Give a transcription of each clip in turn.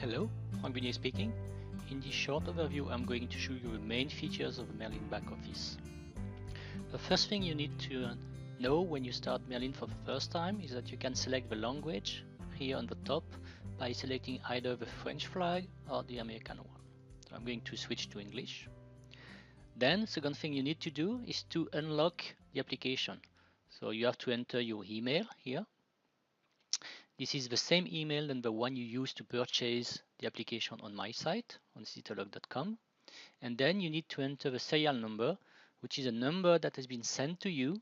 Hello, Frank Bunier speaking. In this short overview, I'm going to show you the main features of Merlin Backoffice. The first thing you need to know when you start Merlin for the first time is that you can select the language here on the top by selecting either the French flag or the American one. So I'm going to switch to English. Then, second thing you need to do is to unlock the application. So you have to enter your email here. This is the same email than the one you use to purchase the application on my site, on Sitolog.com. And then you need to enter the serial number, which is a number that has been sent to you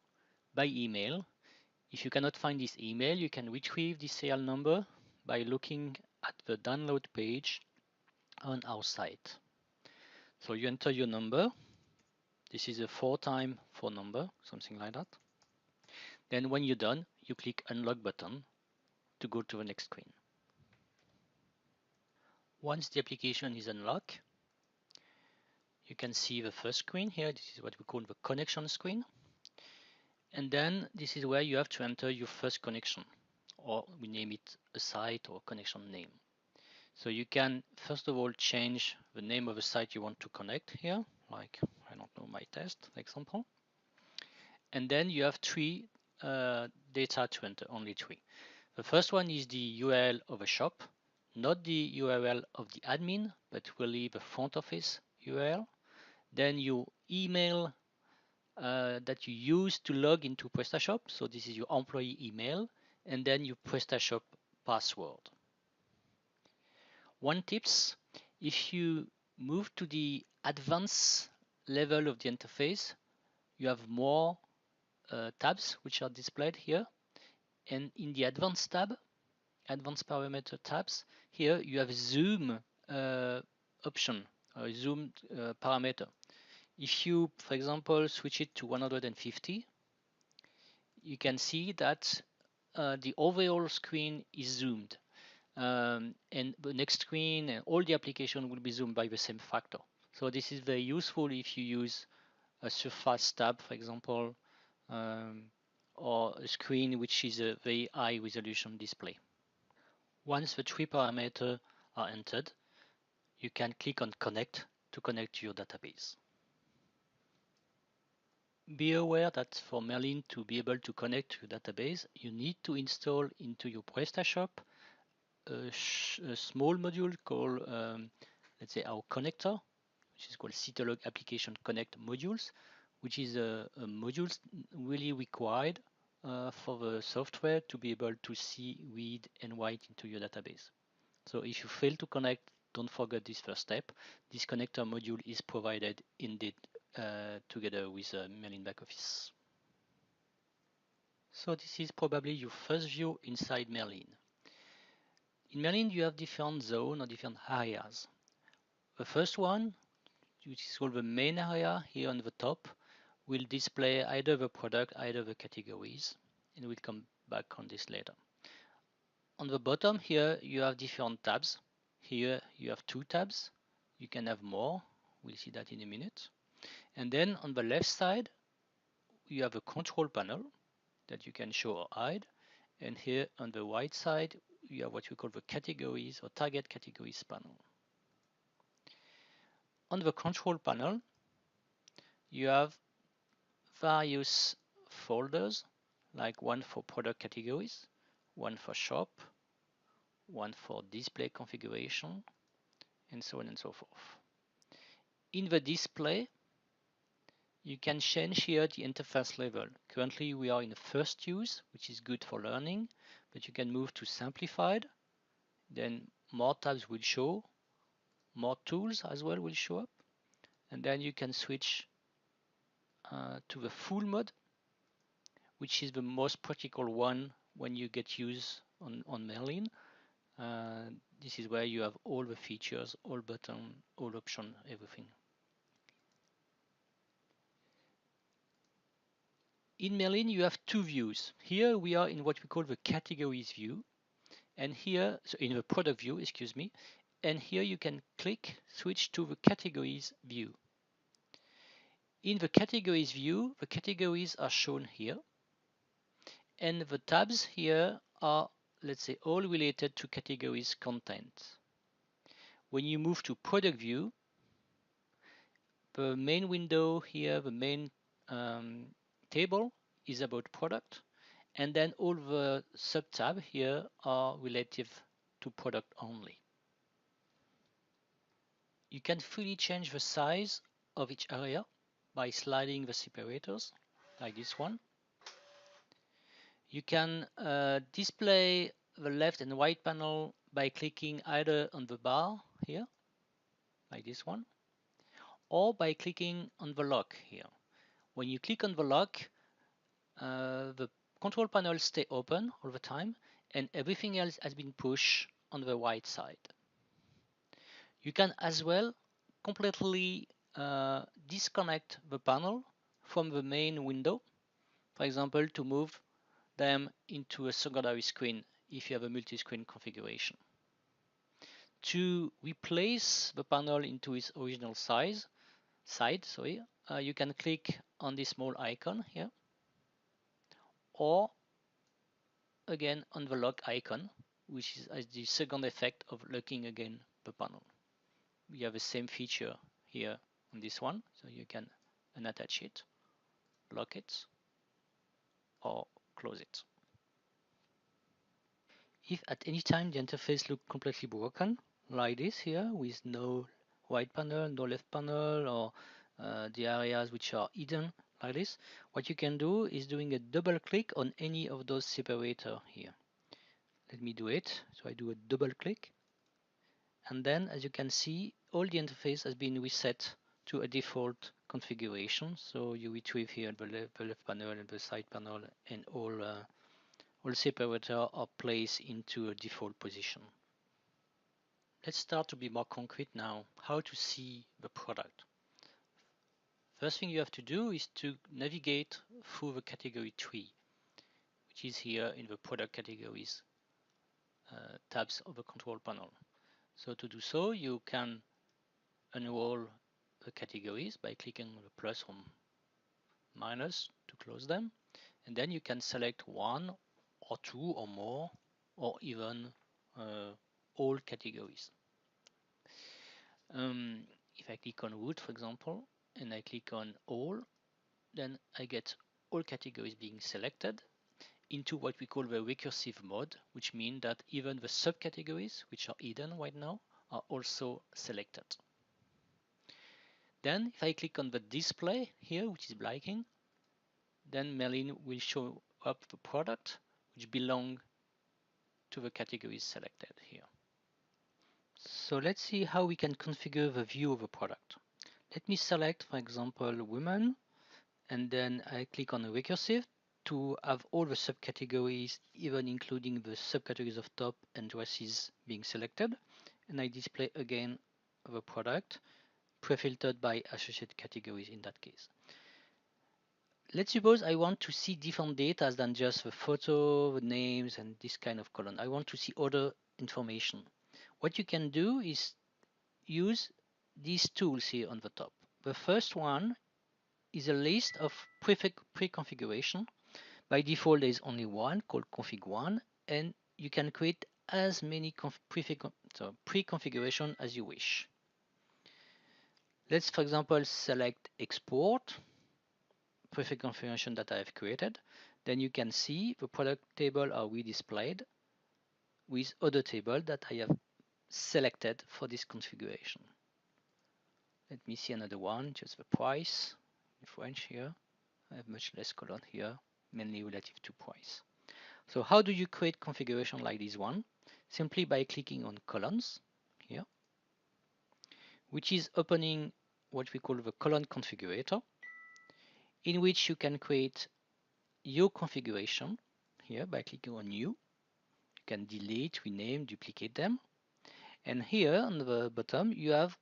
by email. If you cannot find this email, you can retrieve this serial number by looking at the download page on our site. So you enter your number. This is a 4x phone number, something like that. Then when you're done, you click Unlock button to go to the next screen. Once the application is unlocked, you can see the first screen here. This is what we call the connection screen. And then this is where you have to enter your first connection, or we name it a site or connection name. So you can first of all change the name of the site you want to connect here, like, I don't know, my test example. And then you have three data to enter, only three. The first one is the URL of a shop, not the URL of the admin, but really the front office URL. Then your email that you use to log into PrestaShop. So this is your employee email, and then your PrestaShop password. One tips, if you move to the advanced level of the interface, you have more tabs which are displayed here. And in the advanced tab, advanced parameter tabs, here you have zoom option, or zoom parameter. If you, for example, switch it to 150, you can see that the overall screen is zoomed. And the next screen and all the application will be zoomed by the same factor. So this is very useful if you use a Surface tab, for example, or a screen which is a very high resolution display. Once the three parameters are entered, you can click on Connect to connect to your database. Be aware that for Merlin to be able to connect to your database, you need to install into your PrestaShop a small module called, let's say, our connector, which is called Sitolog Application Connect Modules, which is a module really required for the software to be able to see, read, and write into your database. So if you fail to connect, don't forget this first step. This connector module is provided indeed together with Merlin Backoffice. So this is probably your first view inside Merlin. In Merlin, you have different zones or different areas. The first one, which is called the main area here on the top, will display either the product, either the categories, and we'll come back on this later. On the bottom here, you have different tabs. Here you have two tabs. You can have more. We'll see that in a minute. And then on the left side, you have a control panel that you can show or hide. And here on the right side, you have what we call the categories or target categories panel. On the control panel, you have various folders, like one for product categories, one for shop, one for display configuration, and so on and so forth. In the display, you can change here the interface level. Currently we are in the first use, which is good for learning, but you can move to simplified, then more tabs will show, more tools as well will show up, and then you can switch to the full mode, which is the most practical one when you get used on Merlin. This is where you have all the features, all buttons, all options, everything. In Merlin, you have two views. Here we are in what we call the categories view, and here, so in the product view, excuse me, and here you can click, switch to the categories view. In the categories view, the categories are shown here, and the tabs here are, let's say, all related to categories content. When you move to product view, the main window here, the main table is about product, and then all the sub-tab here are relative to product only. You can fully change the size of each area by sliding the separators, like this one. You can display the left and right panel by clicking either on the bar here, like this one, or by clicking on the lock here. When you click on the lock, the control panel stays open all the time, and everything else has been pushed on the right side. You can as well completely disconnect the panel from the main window, for example, to move them into a secondary screen if you have a multi-screen configuration. To replace the panel into its original side, you can click on this small icon here, or again on the lock icon, which is the second effect of locking again the panel. We have the same feature here on this one, so you can unattach it, lock it, or close it. If at any time the interface looks completely broken, like this here, with no right panel, no left panel, or the areas which are hidden like this, what you can do is doing a double click on any of those separator here. Let me do it. So I do a double click, and then as you can see, all the interface has been reset to a default configuration. So you retrieve here the left panel and the side panel, and all separator are placed into a default position. Let's start to be more concrete now, how to see the product. First thing you have to do is to navigate through the category tree, which is here in the product categories tabs of the control panel. So to do so, you can unroll the categories by clicking on the plus or minus to close them, and then you can select one or two or more, or even all categories. If I click on root, for example, and I click on all, then I get all categories being selected into what we call the recursive mode, which means that even the subcategories, which are hidden right now, are also selected. Then if I click on the display here, which is blinking, then Merlin will show up the product which belong to the categories selected here. So let's see how we can configure the view of a product. Let me select, for example, women, and then I click on the recursive to have all the subcategories, even including the subcategories of top and dresses being selected. And I display again the product, pre-filtered by associated categories in that case. Let's suppose I want to see different data than just the photo, the names, and this kind of column. I want to see other information. What you can do is use these tools here on the top. The first one is a list of pre-configuration. By default, there is only one called config1, and you can create as many pre-configuration as you wish. Let's, for example, select export prefix configuration that I have created. Then you can see the product table are redisplayed with other table that I have selected for this configuration. Let me see another one, just the price in French here. I have much less column here, mainly relative to price. So how do you create configuration like this one? Simply by clicking on columns here, which is opening what we call the column configurator, in which you can create your configuration here by clicking on new. You can delete, rename, duplicate them. And here on the bottom, you have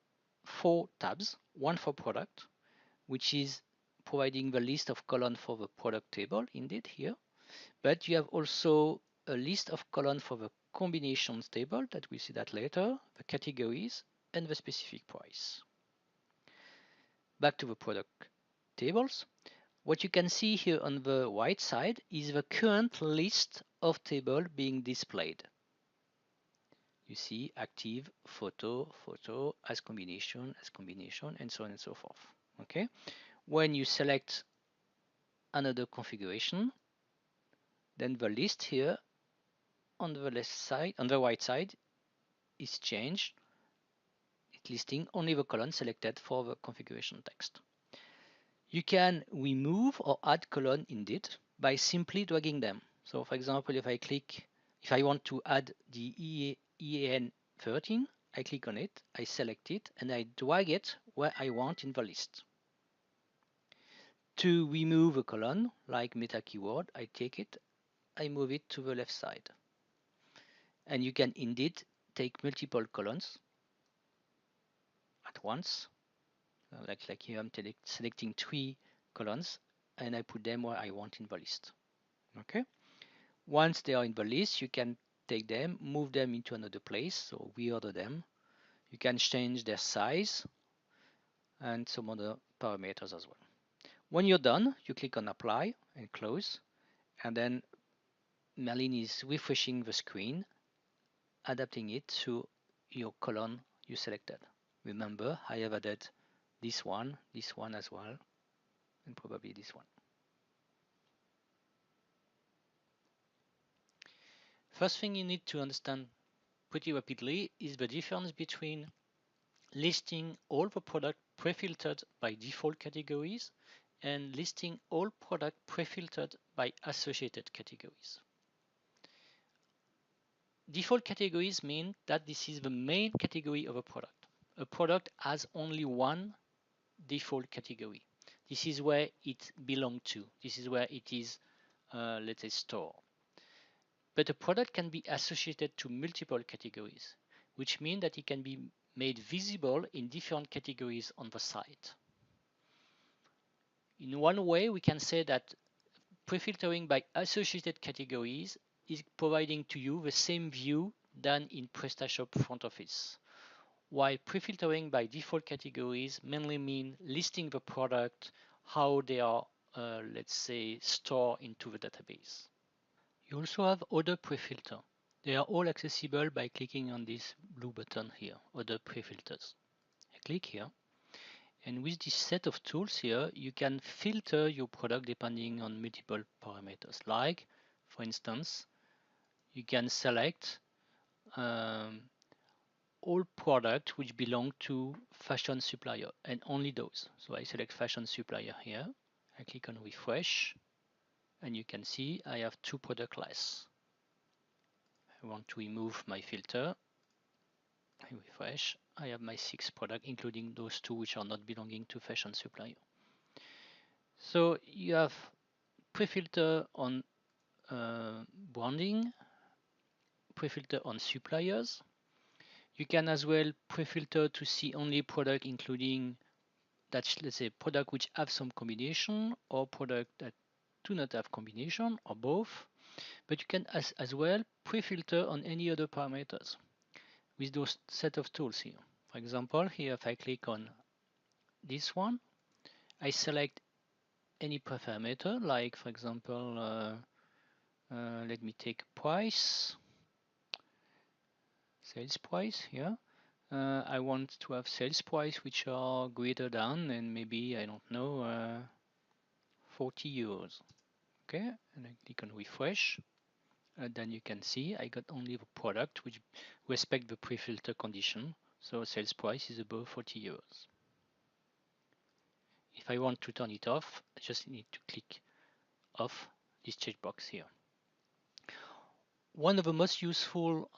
4 tabs, one for product, which is providing the list of columns for the product table, indeed here. But you have also a list of columns for the combinations table, that we'll see that later, the categories, and the specific price. Back to the product tables. What you can see here on the right side is the current list of tables being displayed. You see active, photo, photo, as combination, and so on and so forth. Okay. When you select another configuration, then the list here on the left side, on the right side, is changed. It's listing only the column selected for the configuration text. You can remove or add column indeed by simply dragging them. So for example, if I want to add the EAN 13, I click on it, I select it, and I drag it where I want in the list. To remove a column, like meta keyword, I take it, I move it to the left side. And you can indeed take multiple columns at once. Like here, I'm selecting 3 columns, and I put them where I want in the list. Okay. Once they are in the list, you can take them, move them into another place, so reorder them. You can change their size and some other parameters as well. When you're done, you click on Apply and Close, and then Merlin is refreshing the screen, adapting it to your column you selected. Remember, I have added this one as well, and probably this one. First thing you need to understand pretty rapidly is the difference between listing all the product pre-filtered by default categories and listing all product pre-filtered by associated categories. Default categories mean that this is the main category of a product. A product has only one default category. This is where it belongs to. This is where it is, let's say, stored. But a product can be associated to multiple categories, which means that it can be made visible in different categories on the site. In one way, we can say that pre-filtering by associated categories is providing to you the same view than in PrestaShop front office, while pre-filtering by default categories mainly mean listing the product, how they are, let's say, stored into the database. You also have other pre-filter. They are all accessible by clicking on this blue button here, other pre-filters. I click here, and with this set of tools here, you can filter your product depending on multiple parameters. Like, for instance, you can select all products which belong to fashion supplier and only those. So I select fashion supplier here. I click on refresh, and you can see I have 2 product lists. I want to remove my filter. I refresh. I have my 6 products, including those 2 which are not belonging to fashion supplier. So you have pre-filter on branding, pre-filter on suppliers. You can as well pre-filter to see only product including that, let's say, product which have some combination or product that do not have combination or both. But you can as well pre-filter on any other parameters with those set of tools here. For example, here if I click on this one, I select any parameter, like for example, let me take price, sales price here. I want to have sales price which are greater than, and maybe, I don't know, 40 euros. Okay, and I click on refresh. And then you can see I got only the product which respect the pre-filter condition. So sales price is above 40 euros. If I want to turn it off, I just need to click off this checkbox here. One of the most useful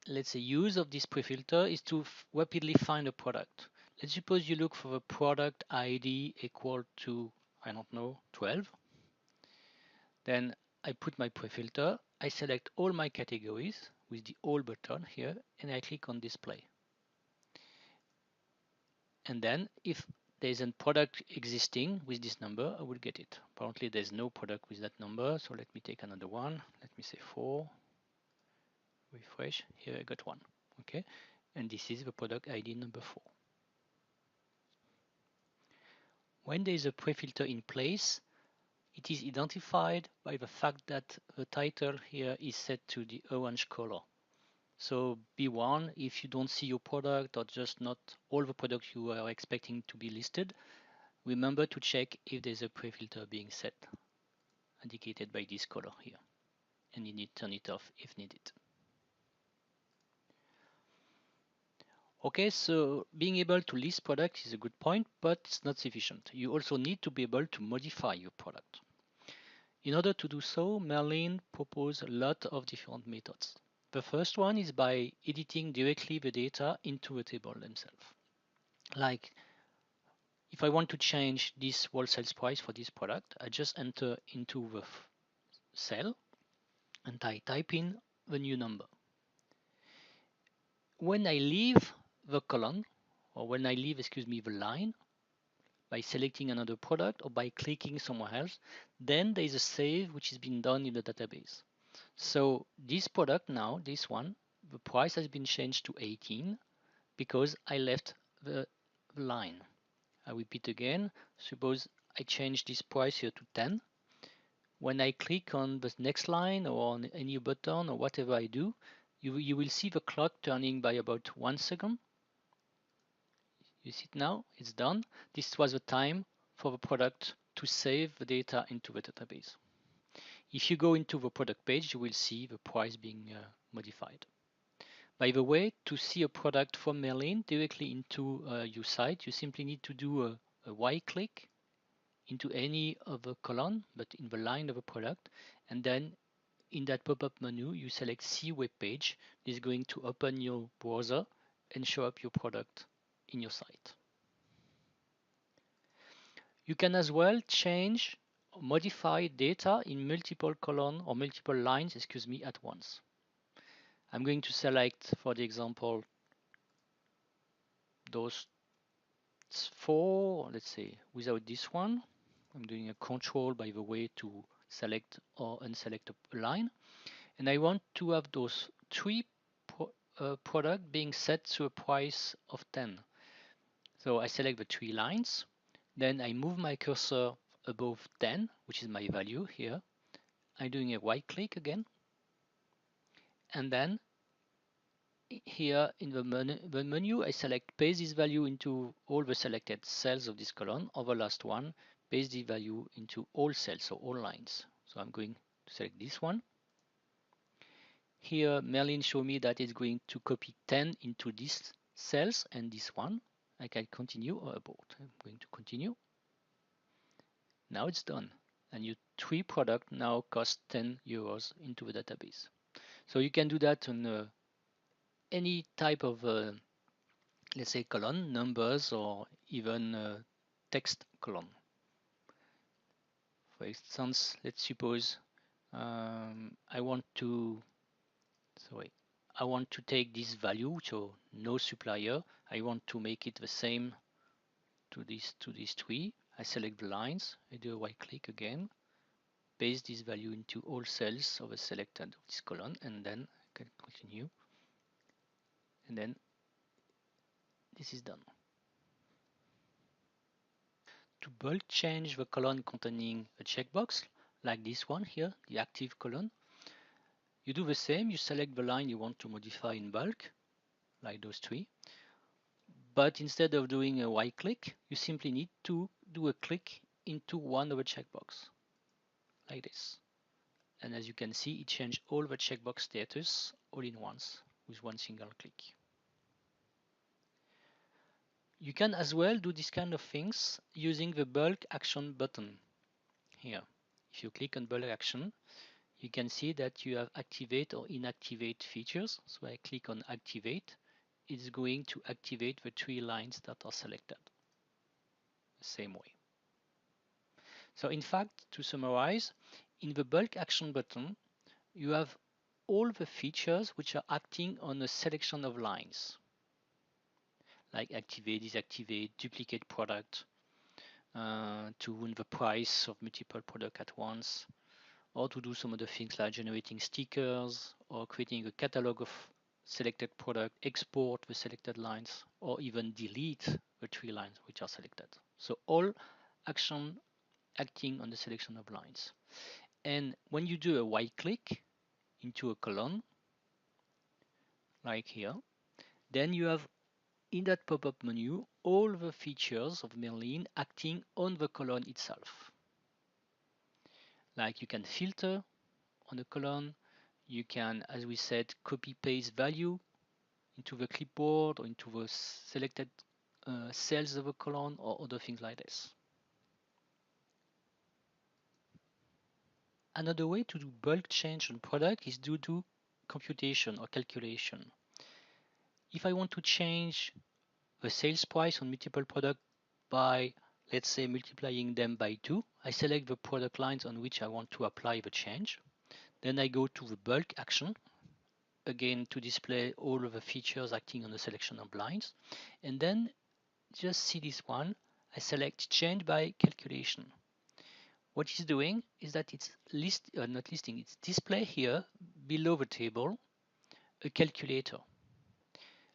let's say use of this pre-filter is to rapidly find a product. Let's suppose you look for a product ID equal to, I don't know, 12. Then I put my pre-filter, I select all my categories with the all button here, and I click on display. And then if there's a product existing with this number, I will get it. Apparently there's no product with that number, so let me take another one. Let me say 4. Refresh. Here I got 1. Okay, and this is the product ID number 4. When there is a pre-filter in place, it is identified by the fact that the title here is set to the orange color. So be warned, if you don't see your product or just not all the products you are expecting to be listed, remember to check if there's a pre-filter being set, indicated by this color here, and you need to turn it off if needed. Okay, so being able to list products is a good point, but it's not sufficient. You also need to be able to modify your product. In order to do so, Merlin proposes a lot of different methods. The first one is by editing directly the data into a table themselves. Like, if I want to change this wholesale price for this product, I just enter into the cell and I type in the new number. When I leave the column, or when I leave, the line, by selecting another product or by clicking somewhere else, then there is a save which has been done in the database. So this product now, this one, the price has been changed to 18 because I left the line. I repeat again, suppose I change this price here to 10. When I click on the next line or on any button or whatever I do, you will see the clock turning by about 1 second. You see it now, it's done. This was the time for the product to save the data into the database. If you go into the product page, you will see the price being modified. By the way, to see a product from Merlin directly into your site, you simply need to do a right click into any of the column, but in the line of a product, and then in that pop-up menu, you select See Web Page. This is going to open your browser and show up your product in your site. You can as well change or modify data in multiple columns or multiple lines, at once. I'm going to select, for the example, those 4, let's say, without this one. I'm doing a control, by the way, to select or unselect a line. And I want to have those 3 products being set to a price of 10. So I select the 3 lines. Then I move my cursor above 10, which is my value here. I'm doing a right click again. And then here in the menu, I select paste this value into all the selected cells of this column, or the last one, paste the value into all cells, so all lines. So I'm going to select this one. Here, Merlin showed me that it's going to copy 10 into these cells and this one. I can continue or abort. I'm going to continue. Now it's done. And your 3 product now cost 10 euros into the database. So you can do that on any type of let's say column, numbers, or even text column. For instance, let's suppose I want to take this value, so no supplier. I want to make it the same to these 3. I select the lines, I do a right click again, paste this value into all cells of a selected of this column, and then I can continue, and then this is done. To bulk change the column containing a checkbox, like this one here, the active column, you do the same. You select the line you want to modify in bulk, like those 3. But instead of doing a right click, you simply need to do a click into one of the checkbox, like this. And as you can see, it changed all the checkbox status all in once with one single click. You can as well do this kind of things using the bulk action button here. If you click on bulk action, you can see that you have activate or inactivate features. So I click on activate. It's going to activate the 3 lines that are selected the same way. So in fact, to summarize, in the bulk action button, you have all the features which are acting on a selection of lines, like activate, deactivate, duplicate product, to run the price of multiple products at once, or to do some other things like generating stickers or creating a catalog of selected product, export the selected lines, or even delete the 3 lines which are selected. So all action acting on the selection of lines. And when you do a right click into a column, like here. Then you have in that pop-up menu all the features of Merlin acting on the column itself. Like you can filter on the column, you can, as we said, copy paste value into the clipboard or into the selected cells of a column or other things like this. Another way to do bulk change on product is to do computation or calculation. If I want to change the sales price on multiple products by, let's say, multiplying them by 2, I select the product lines on which I want to apply the change. Then I go to the bulk action, again to display all of the features acting on the selection of lines. And then just see this one, I select change by calculation. What it's doing is that it's not listing, it's display here below the table a calculator.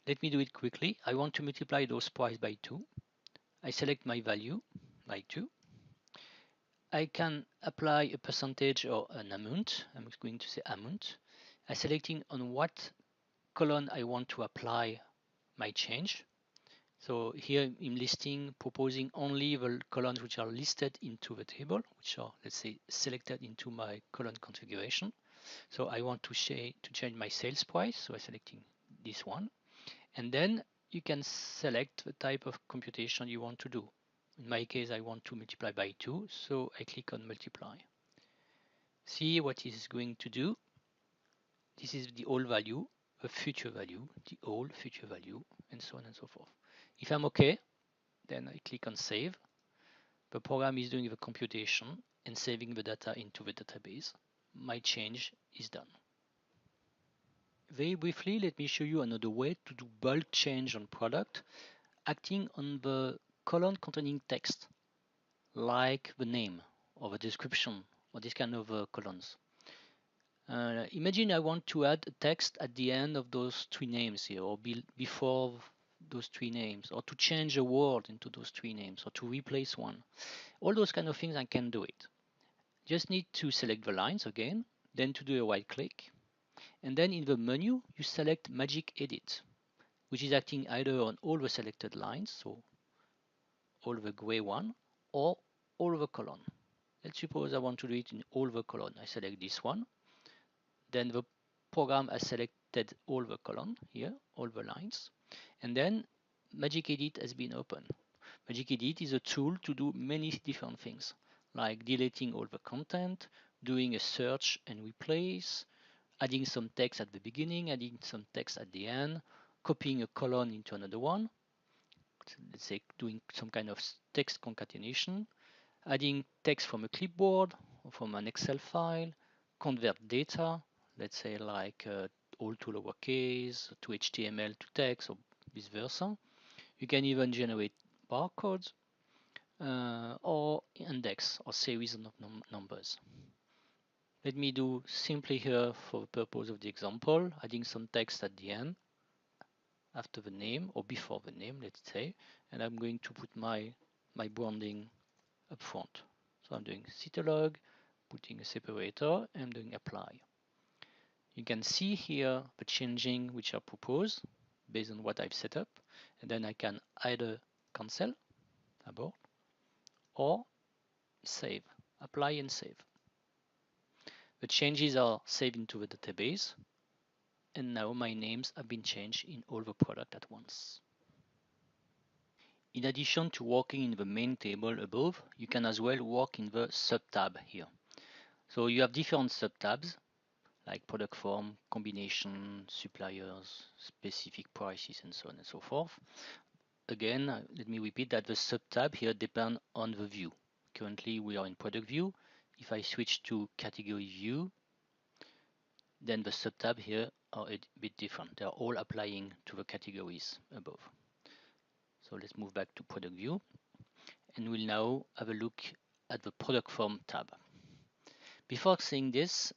Let me do it quickly. I want to multiply those price by 2. I select my value by 2. I can apply a percentage or an amount. I'm going to say amount. I'm selecting on what column I want to apply my change. So here I'm listing, proposing only the columns which are listed into the table, which are, let's say, selected into my column configuration. So I want to change my sales price, so I'm selecting this one. And then you can select the type of computation you want to do. In my case, I want to multiply by 2, so I click on multiply. See what it is going to do. This is the old value, the future value, the old future value, and so on and so forth. If I'm OK, then I click on save. The program is doing the computation and saving the data into the database. My change is done. Very briefly, let me show you another way to do bulk change on product, acting on the column containing text, like the name or the description or this kind of columns. Imagine I want to add a text at the end of those 3 names here, or before those 3 names, or to change a word into those 3 names, or to replace one. All those kind of things I can do it. Just need to select the lines again, then to do a right click, and then in the menu you select MagicEdit, which is acting either on all the selected lines, so all the gray one, or all the column. Let's suppose I want to do it in all the column. I select this one, then the program has selected all the column here, all the lines, and then MagicEdit has been opened. MagicEdit is a tool to do many different things, like deleting all the content, doing a search and replace, adding some text at the beginning, adding some text at the end, copying a column into another one, let's say doing some kind of text concatenation, adding text from a clipboard or from an Excel file, convert data, let's say like all to lowercase, to HTML to text, or vice versa. You can even generate barcodes or index or series of numbers. Let me do simply here for the purpose of the example, adding some text at the end after the name or before the name, let's say, and I'm going to put my branding up front. So I'm doing Sitolog, putting a separator, and I'm doing apply. You can see here the changing which are proposed based on what I've set up, and then I can either cancel, abort, or save, apply and save. The changes are saved into the database, and now my names have been changed in all the product at once. In addition to working in the main table above, you can as well work in the sub-tab here. So you have different sub-tabs like product form, combination, suppliers, specific prices, and so on and so forth. Again, let me repeat that the sub-tab here depend on the view. Currently we are in product view. If I switch to category view, then the sub-tab here are a bit different. They are all applying to the categories above. So let's move back to product view, and we'll now have a look at the product form tab. Before saying this,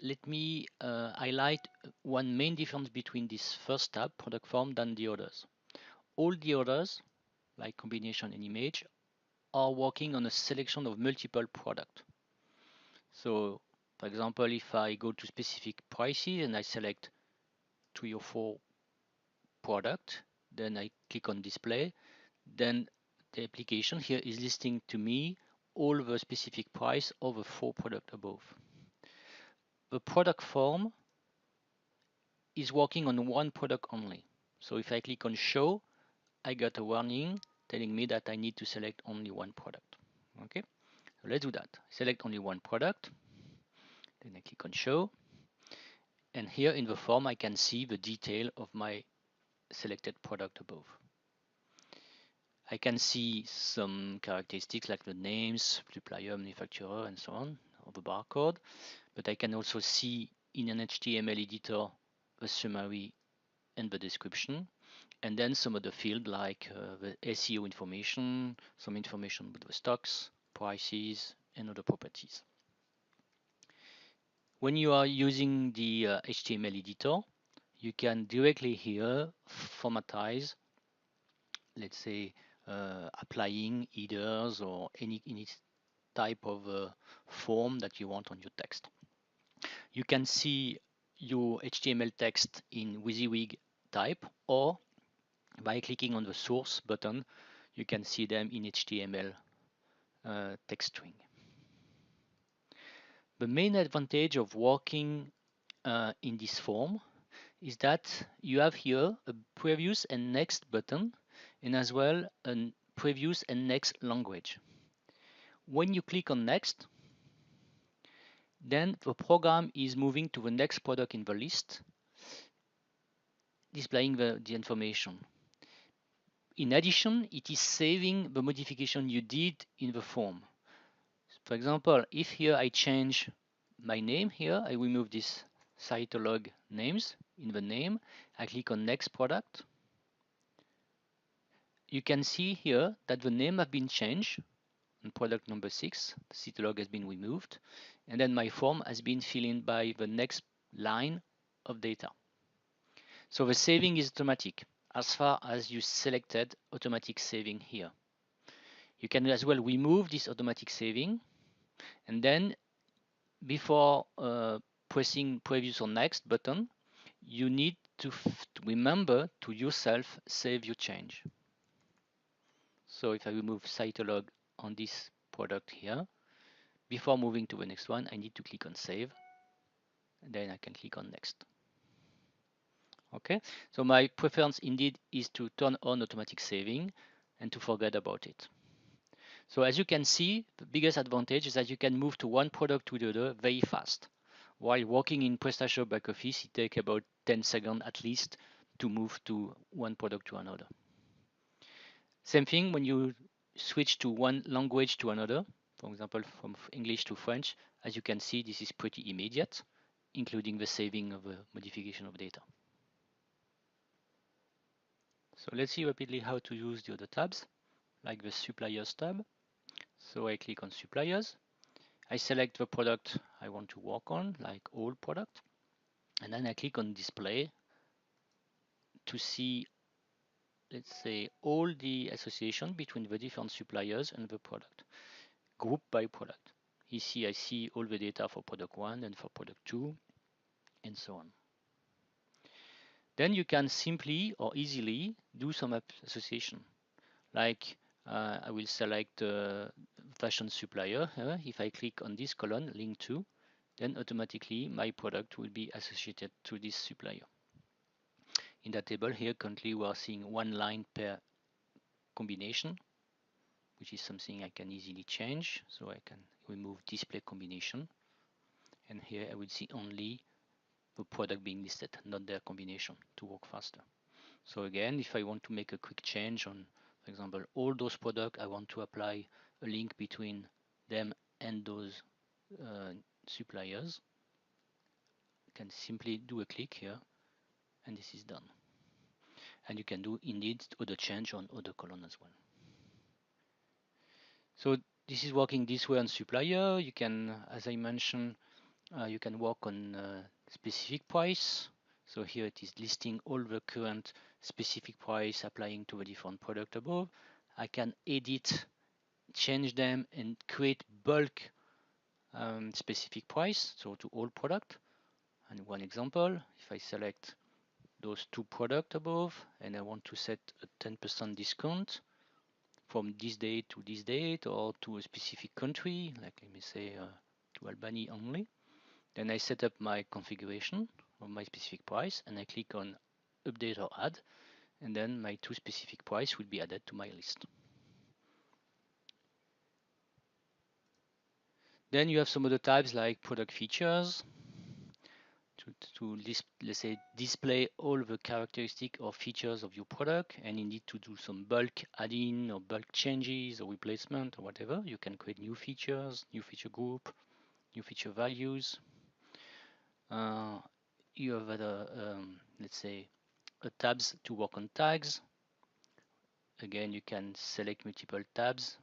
let me highlight one main difference between this first tab, product form, than the others. All the others, like combination and image, are working on a selection of multiple products. So, for example, if I go to specific prices and I select 3 or 4 product, then I click on display, then the application here is listing to me all the specific price of the 4 products above. The product form is working on one product only. So if I click on show, I got a warning telling me that I need to select only one product. Okay, so let's do that. Select only one product, then I click on show, and here in the form I can see the detail of my selected product above. I can see some characteristics like the names, supplier, manufacturer, and so on, or the barcode, but I can also see in an HTML editor the summary and the description, and then some other field like the SEO information, some information about the stocks, prices, and other properties. When you are using the HTML editor, you can directly here formatize, let's say, applying headers or any type of form that you want on your text. You can see your HTML text in WYSIWYG type, or by clicking on the source button, you can see them in HTML text string. The main advantage of working in this form is that you have here a previous and next button, and as well a previous and next language. When you click on next, then the program is moving to the next product in the list, displaying the information. In addition, it is saving the modification you did in the form. For example, if here I change my name here, I remove this Sitolog names in the name, I click on next product. You can see here that the name have been changed on product number 6, the Sitolog has been removed, and then my form has been filled in by the next line of data. So the saving is automatic as far as you selected automatic saving here. You can as well remove this automatic saving, and then before pressing previous or next button, you need to remember to yourself save your change. So if I remove Sitolog on this product here, before moving to the next one, I need to click on save, and then I can click on next. Okay, so my preference indeed is to turn on automatic saving and to forget about it. So as you can see, the biggest advantage is that you can move to one product to the other very fast. While working in Prestashop Backoffice, it takes about 10 seconds at least to move to one product to another. Same thing when you switch to one language to another, for example, from English to French. As you can see, this is pretty immediate, including the saving of modification of data. So let's see rapidly how to use the other tabs, like the Suppliers tab. So I click on Suppliers. I select the product I want to work on, like all product, and then I click on Display to see, let's say, all the association between the different suppliers and the product, group by product. Here I see all the data for product 1 and for product 2, and so on. Then you can simply or easily do some association. Like I will select fashion supplier. If I click on this column, link to, then automatically my product will be associated to this supplier. In that table here, currently we are seeing one line per combination, which is something I can easily change. So I can remove display combination, and here I will see only the product being listed, not their combination, to work faster. So again, if I want to make a quick change on, for example, all those products, I want to apply a link between them and those suppliers, I can simply do a click here, and this is done. And you can do indeed other change on other column as well. So this is working this way on supplier. You can, as I mentioned, you can work on specific price. So here it is listing all the current specific price applying to the different product above. I can edit, change them, and create bulk specific price, so to all product. And one example, if I select those two products above, and I want to set a 10% discount from this date to this date, or to a specific country, like let me say to Albany only. Then I set up my configuration of my specific price, and I click on update or add, and then my two specific price will be added to my list. Then you have some other types like product features to let's say display all the characteristics or features of your product, and you need to do some bulk add-in or bulk changes or replacement or whatever. You can create new features, new feature group, new feature values. You have let's say tabs to work on tags. Again, you can select multiple tags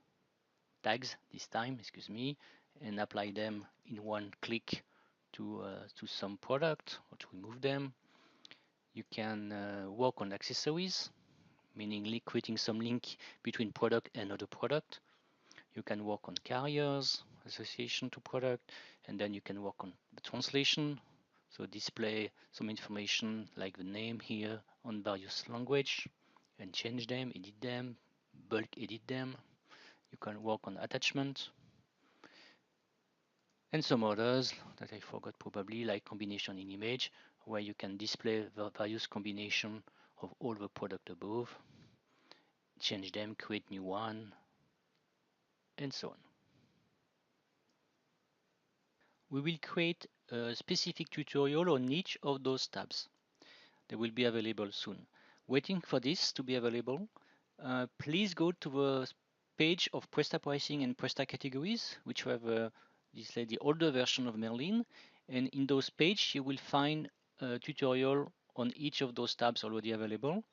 this time, excuse me, and apply them in one click to some product or to remove them. You can work on accessories, meaning creating some link between product and other product. You can work on carriers, association to product, and then you can work on the translation. So display some information like the name here on various language and change them, edit them, bulk edit them. You can work on attachment and some others that I forgot probably, like combination in image, where you can display the various combination of all the product above, change them, create new one, and so on. We will create a specific tutorial on each of those tabs. They will be available soon. Waiting for this to be available, please go to the page of PrestaPricing and PrestaCategories, which have the older version of Merlin, and in those pages you will find a tutorial on each of those tabs already available.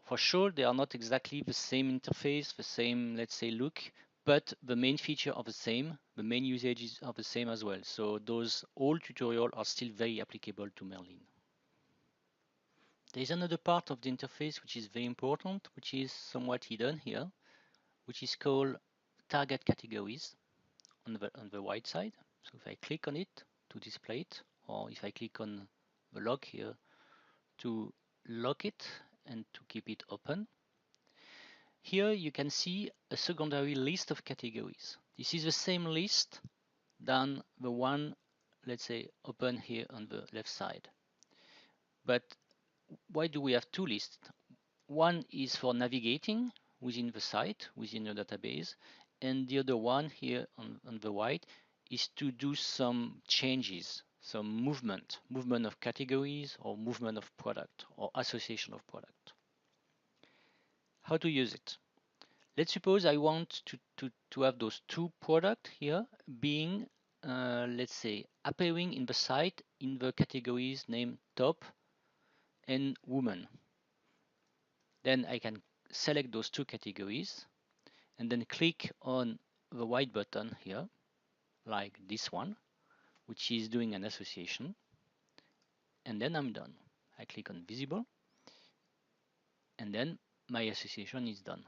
For sure, they are not exactly the same interface, the same, let's say, look, but the main feature are the same, the main usages are the same as well. So those old tutorials are still very applicable to Merlin. There's another part of the interface which is very important, which is somewhat hidden here, which is called target categories on the right side. So if I click on it to display it, or if I click on the log here to lock it and to keep it open, here you can see a secondary list of categories. This is the same list than the one, let's say, open here on the left side. But why do we have two lists? One is for navigating within the site, within the database, and the other one here on the right is to do some changes, some movement of categories or movement of product or association of product. How to use it? Let's suppose I want to have those two products here being, let's say, appearing in the site in the categories named top and woman. Then I can select those two categories and then click on the white button here, like this one, which is doing an association, and then I'm done. I click on visible, and then my association is done.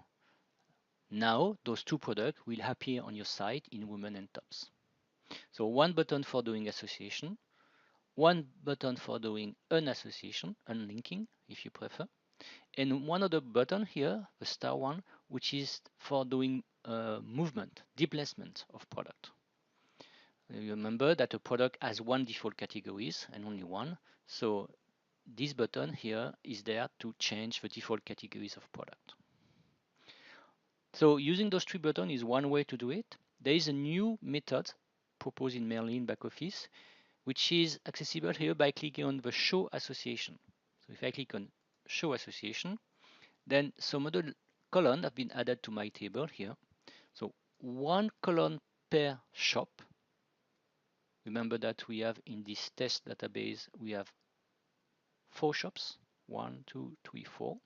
Now those two products will appear on your site in women and tops. So one button for doing association, one button for doing an association, unlinking if you prefer, and one other button here, the star one, which is for doing movement, displacement of product. Remember that a product has one default categories and only one, so this button here is there to change the default categories of product. So using those three buttons is one way to do it. There is a new method proposed in Merlin Backoffice, which is accessible here by clicking on the Show Association. So if I click on Show Association, then some other columns have been added to my table here. So one column per shop. Remember that we have in this test database, we have 4 shops, 1, 2, 3, 4.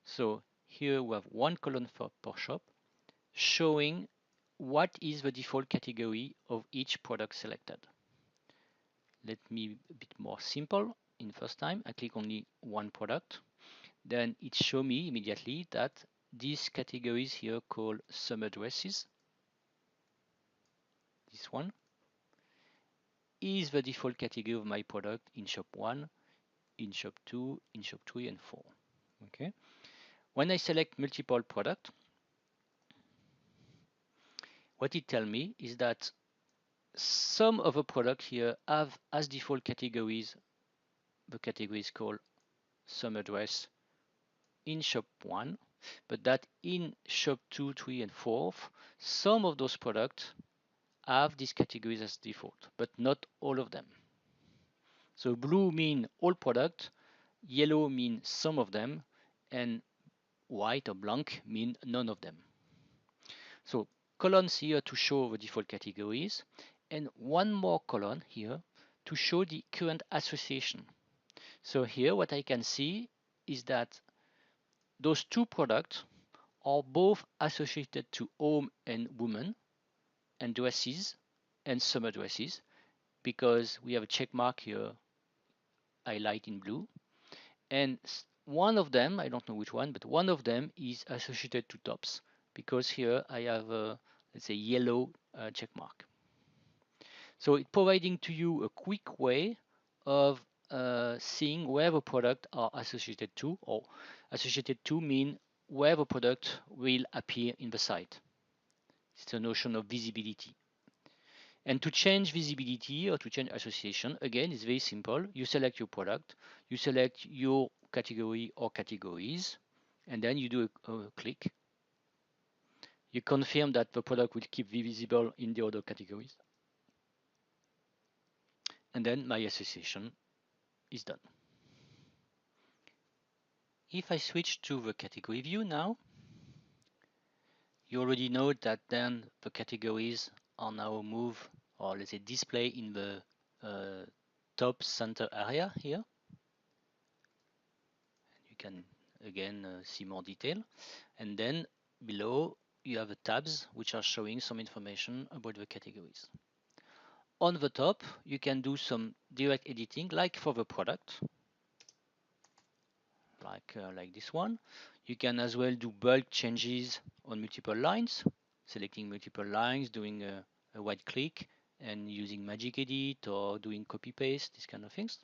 So here we have one column per shop showing what is the default category of each product selected. Let me be a bit more simple. In first time, I click only one product. Then it shows me immediately that these categories here called summer dresses, this one, is the default category of my product in shop 1, in shop 2, in shop 3 and 4. Okay. When I select multiple product, what it tells me is that some of the products here have as default categories the categories called some address in shop 1, but that in shop 2, 3 and 4, some of those products have these categories as default, but not all of them. So blue mean all product, yellow mean some of them, and white or blank mean none of them. So columns here to show the default categories, and one more column here to show the current association. So here what I can see is that those two products are both associated to home and women and dresses and summer dresses, because we have a check mark here highlight in blue, and one of them, I don't know which one, but one of them is associated to tops, because here I have a, let's say, yellow check mark. So it's providing to you a quick way of seeing where the product are associated to, or associated to mean where the product will appear in the site. It's a notion of visibility. And to change visibility or to change association, again, it's very simple. You select your product, you select your category or categories, and then you do a click. You confirm that the product will keep visible in the other categories. And then my association is done. If I switch to the category view now, you already know that then the categories are now moved, or let's say display in the top center area here. You can again see more detail, and then below you have the tabs which are showing some information about the categories. On the top you can do some direct editing, like for the product, like this one. You can as well do bulk changes on multiple lines, selecting multiple lines, doing a right click and using MagicEdit or doing copy paste, these kind of things.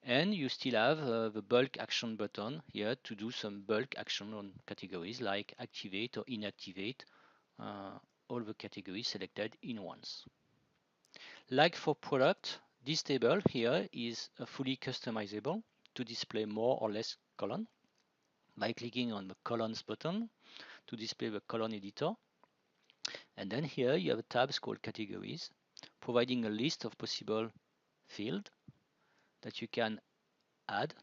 And you still have the bulk action button here to do some bulk action on categories, like activate or inactivate all the categories selected in once. Like for product, this table here is fully customizable to display more or less column by clicking on the columns button to display the column editor. And then here you have tabs called categories, providing a list of possible fields that you can add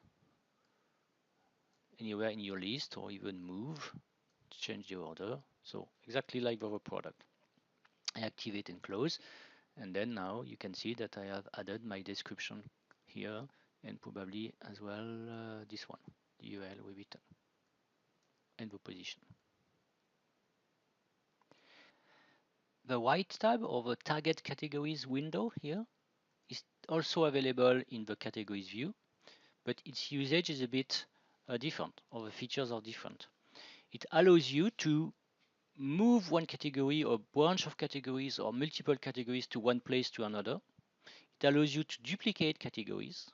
anywhere in your list, or even move to change the order. So exactly like the product. I activate and close, and then now you can see that I have added my description here, and probably as well this one, the URL we return, and the position. The white tab, or the target categories window here, is also available in the categories view, but its usage is a bit different, or the features are different. It allows you to move one category or branch of categories or multiple categories to one place to another. It allows you to duplicate categories,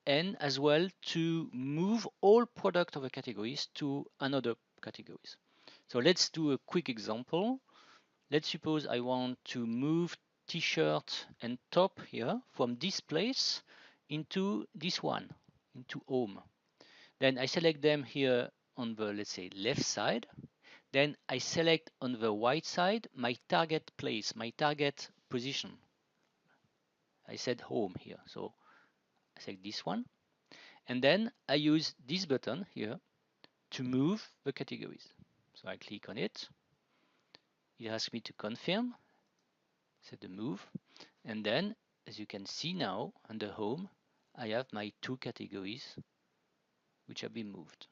and as well to move all product of the categories to another categories. So let's do a quick example. Let's suppose I want to move t-shirt and top here from this place into this one, into home. Then I select them here on the, let's say, left side. Then I select on the right side my target place, my target position. I said home here, so I select this one. And then I use this button here to move the categories. So I click on it. It asks me to confirm, set the move, and then as you can see now under home, I have my two categories which have been moved.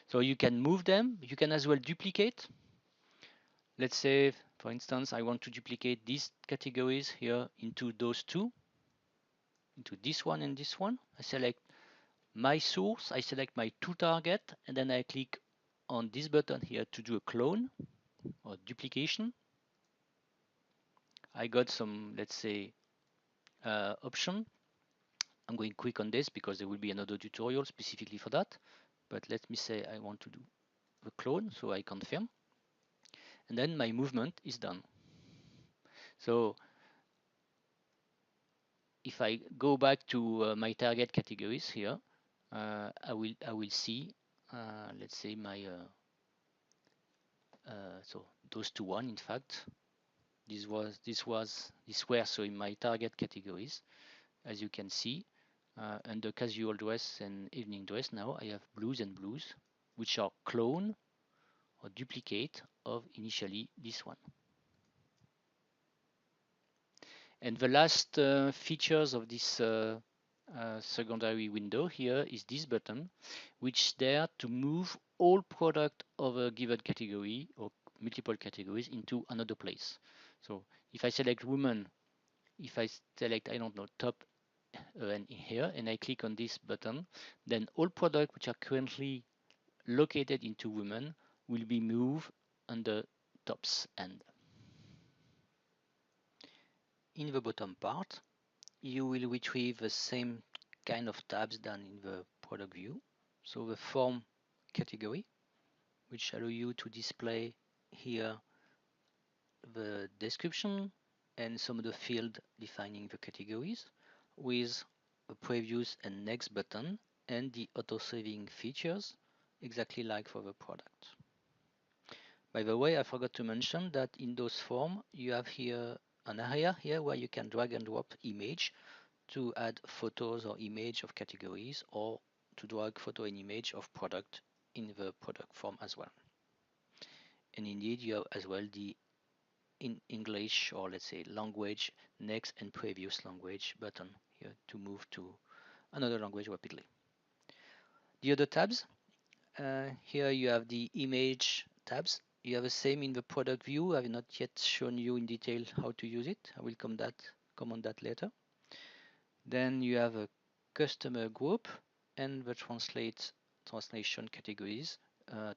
So you can move them, you can as well duplicate. Let's say, for instance, I want to duplicate these categories here into those two, into this one and this one. I select my source, I select my two target, and then I click on this button here to do a clone or duplication. I got some, let's say, option. I'm going quick on this because there will be another tutorial specifically for that. But let me say I want to do the clone, so I confirm. And then my movement is done. So if I go back to my target categories here, I will see, let's say my so those two one, in fact, these were so in my target categories. As you can see, under casual dress and evening dress, now I have blues and blues, which are clone or duplicate of initially this one. And the last features of this secondary window here is this button, which is there to move all product of a given category or multiple categories into another place. So if I select women, if I select, I don't know, top and here, and I click on this button, then all products which are currently located into women will be moved under tops end. In the bottom part, you will retrieve the same kind of tabs than in the product view. So the form category, which allow you to display here the description and some of the field defining the categories with a previous and next button and the auto-saving features exactly like for the product. By the way, I forgot to mention that in those forms you have here an area here where you can drag and drop image to add photos or image of categories or to drag photo and image of product in the product form as well. And indeed you have as well the in English or let's say language next and previous language button here to move to another language rapidly. The other tabs, here you have the image tabs. You have the same in the product view. I have not yet shown you in detail how to use it. I will come on that later. Then you have a customer group and the translation categories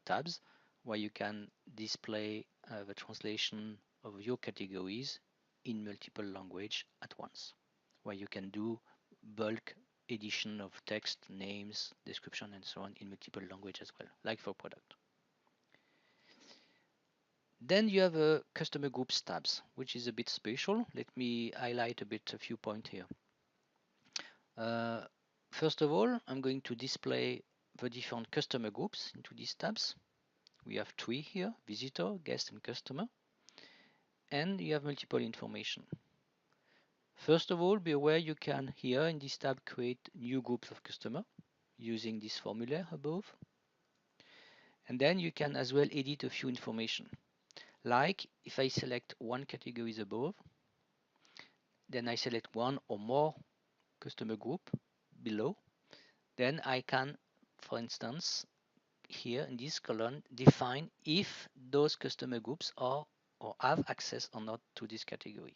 tabs where you can display the translation of your categories in multiple language at once, where you can do bulk edition of text, names, description, and so on in multiple language as well, like for product. Then you have a customer groups tabs, which is a bit special. Let me highlight a few points here. First of all, I'm going to display the different customer groups into these tabs. We have three here: visitor, guest, and customer. And you have multiple information. First of all, be aware you can here in this tab create new groups of customer using this formula above. And then you can as well edit a few information. Like if I select one categories above, then I select one or more customer group below, then I can, for instance, here in this column define if those customer groups are or have access or not to this category.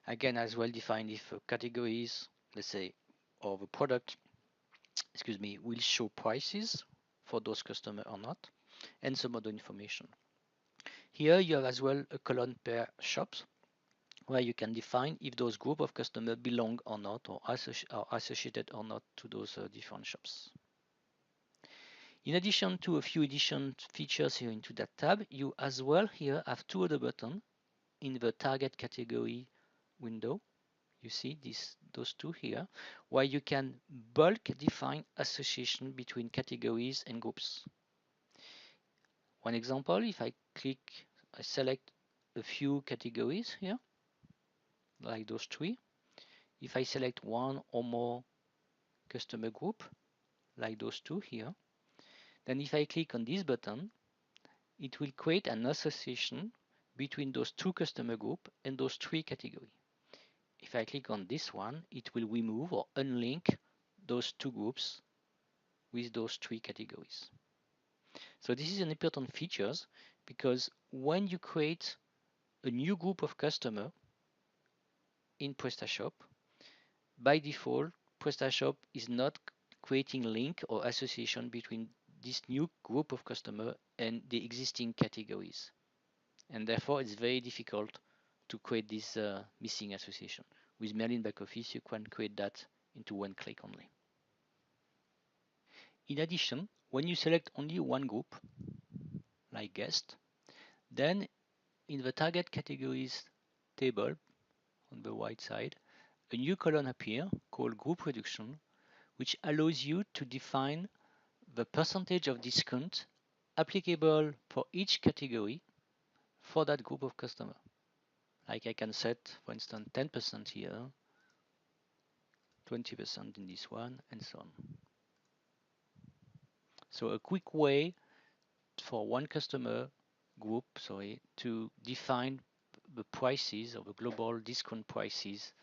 I can as well define if categories, let's say, or the product, excuse me, will show prices for those customers or not, and some other information. Here you have as well a column per shops, where you can define if those group of customers belong or not, or are associated or not to those different shops. In addition to a few additional features here into that tab, you as well here have two other buttons in the target category window. You see those two here, where you can bulk define association between categories and groups. One example, if I select a few categories here, like those three. If I select one or more customer group, like those two here, then if I click on this button, it will create an association between those two customer group and those three categories. If I click on this one, it will remove or unlink those two groups with those three categories. So this is an important feature because when you create a new group of customer in PrestaShop, by default, PrestaShop is not creating link or association between this new group of customer and the existing categories. And therefore, it's very difficult to create this missing association. with Merlin Backoffice, you can create that into one click only. In addition, when you select only one group, like guest, then in the target categories table on the right side, a new column appears called group reduction, which allows you to define the percentage of discount applicable for each category for that group of customers. Like I can set, for instance, 10% here, 20% in this one, and so on. So a quick way for one customer group, to define the prices or the global discount prices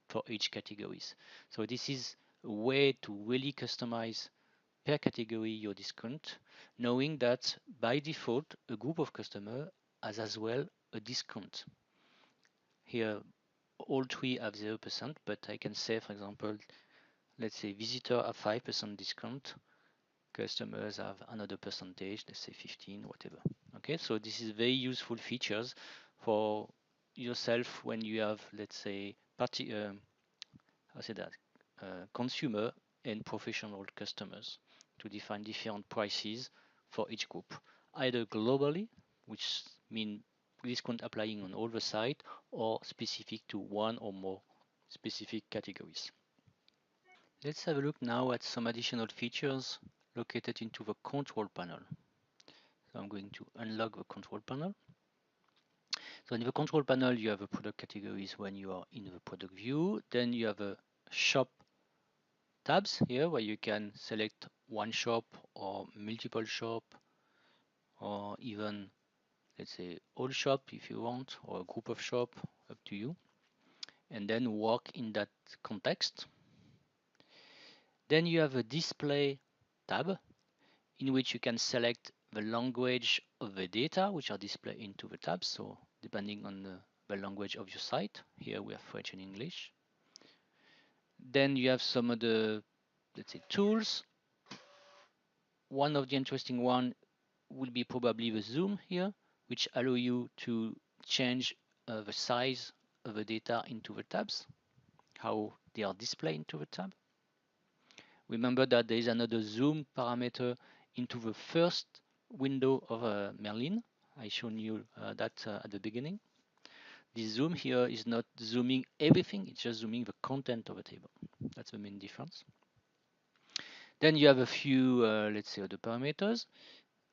for each categories. So this is a way to really customize per category your discount, knowing that by default a group of customers has as well a discount. Here all three have 0%, but I can say, for example, let's say visitor have 5% discount, customers have another percentage, let's say 15, whatever. Okay, so this is very useful features for yourself when you have, let's say, consumer and professional customers, to define different prices for each group, either globally, which means discount applying on all the site, or specific to one or more specific categories. Let's have a look now at some additional features located into the control panel. So I'm going to unlock the control panel. So in the control panel, you have the product categories when you are in the product view. Then you have a shop tabs here where you can select one shop or multiple shop, or even, let's say, all shop if you want, or a group of shop, up to you, and then work in that context. Then you have a display tab in which you can select the language of the data which are displayed into the tabs. So depending on the language of your site, here we have French and English. Then you have some of the, let's say, tools. One of the interesting one will be probably the zoom here, which allow you to change the size of the data into the tabs, how they are displayed into the tab. Remember that there is another zoom parameter into the first window of Merlin. I shown you that at the beginning. This zoom here is not zooming everything, it's just zooming the content of a table. That's the main difference. Then you have a few, let's say, other parameters.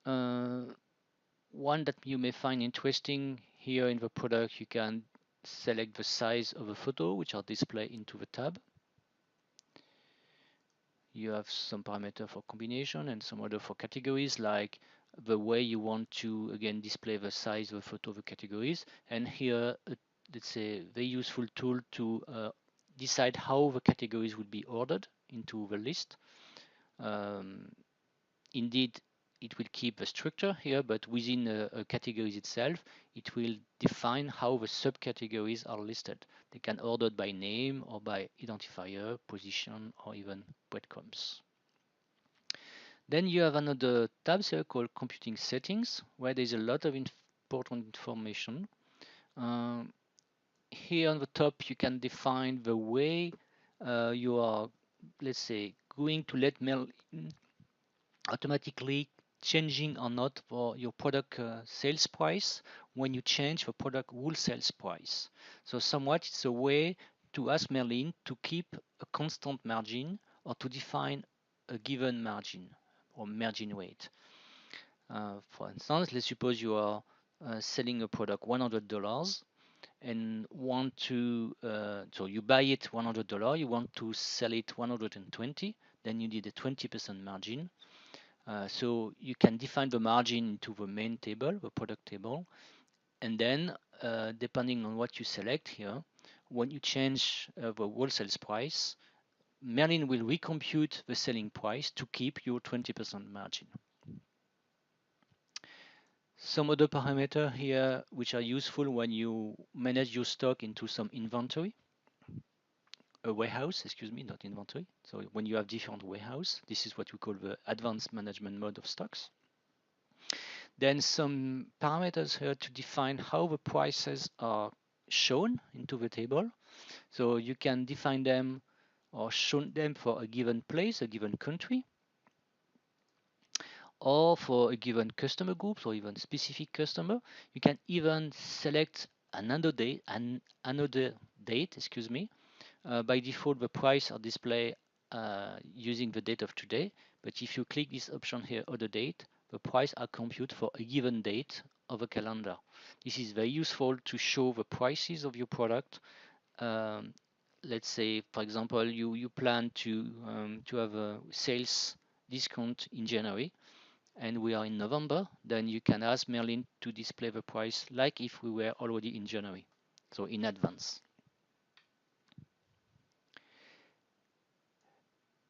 One that you may find interesting here in the product, you can select the size of a photo, which are displayed into the tab. You have some parameter for combination and some other for categories, like the way you want to, again, display the size of a photo of the categories. And here, let's say, very useful tool to decide how the categories would be ordered into the list. Indeed, it will keep the structure here, but within a categories itself, it will define how the subcategories are listed. They can order by name or by identifier, position, or even breadcrumbs. Then you have another tab here called Computing Settings, where there's a lot of important information. Here on the top, you can define the way you are, let's say, going to let Merlin automatically changing or not for your product sales price when you change the product wholesale price. So somewhat it's a way to ask Merlin to keep a constant margin or to define a given margin or margin rate. For instance, let's suppose you are selling a product $100 and want to, so you buy it $100, you want to sell it 120, then you need a 20% margin. So you can define the margin into the main table, the product table, and then depending on what you select here, when you change the wholesale price, Merlin will recompute the selling price to keep your 20% margin. Some other parameters here which are useful when you manage your stock into some inventory. A warehouse, excuse me, not inventory. So when you have different warehouse, this is what we call the advanced management mode of stocks. Then some parameters here to define how the prices are shown into the table. So you can define them or show them for a given place, a given country, or for a given customer group or even specific customer. You can even select another date, excuse me. By default, the price are displayed using the date of today. But if you click this option here, other date, the price are computed for a given date of a calendar. This is very useful to show the prices of your product. Let's say, for example, you plan to have a sales discount in January, and we are in November. Then you can ask Merlin to display the price like if we were already in January, so in advance.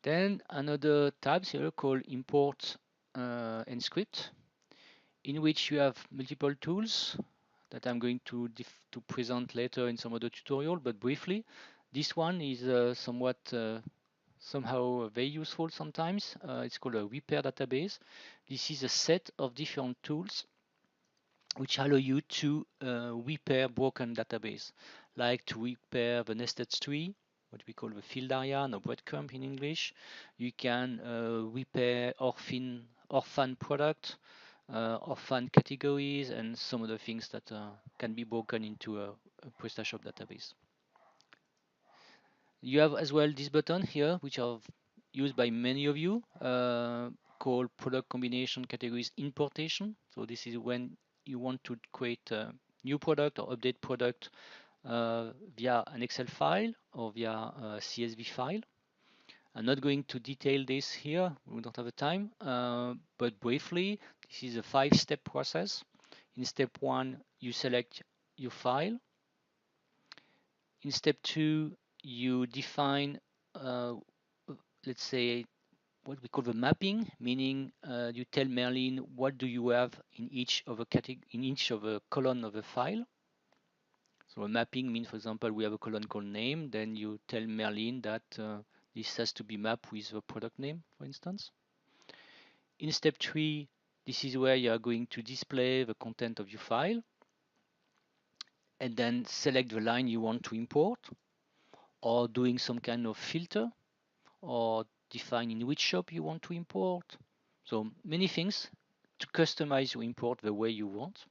Then another tab here called Import and Script, in which you have multiple tools that I'm going to present later in some other tutorial, but briefly, this one is somehow very useful sometimes. It's called a repair database. This is a set of different tools which allow you to repair broken database, like to repair the nested tree, what we call the field area, no breadcrumb in English. You can repair orphan product, orphan categories, and some other things that can be broken into a Prestashop database. You have as well this button here, which are used by many of you, called product combination categories importation. So this is when you want to create a new product or update product via an Excel file or via a CSV file. I'm not going to detail this here, we don't have the time, but briefly, this is a 5-step process. In step 1, you select your file. In step 2, you define, let's say, what we call the mapping, meaning you tell Merlin what do you have in each of a column of a file. So a mapping means, for example, we have a column called name, then you tell Merlin that this has to be mapped with the product name, for instance. In step 3, this is where you are going to display the content of your file, and then select the line you want to import, or doing some kind of filter, or define in which shop you want to import. So many things to customize your import the way you want.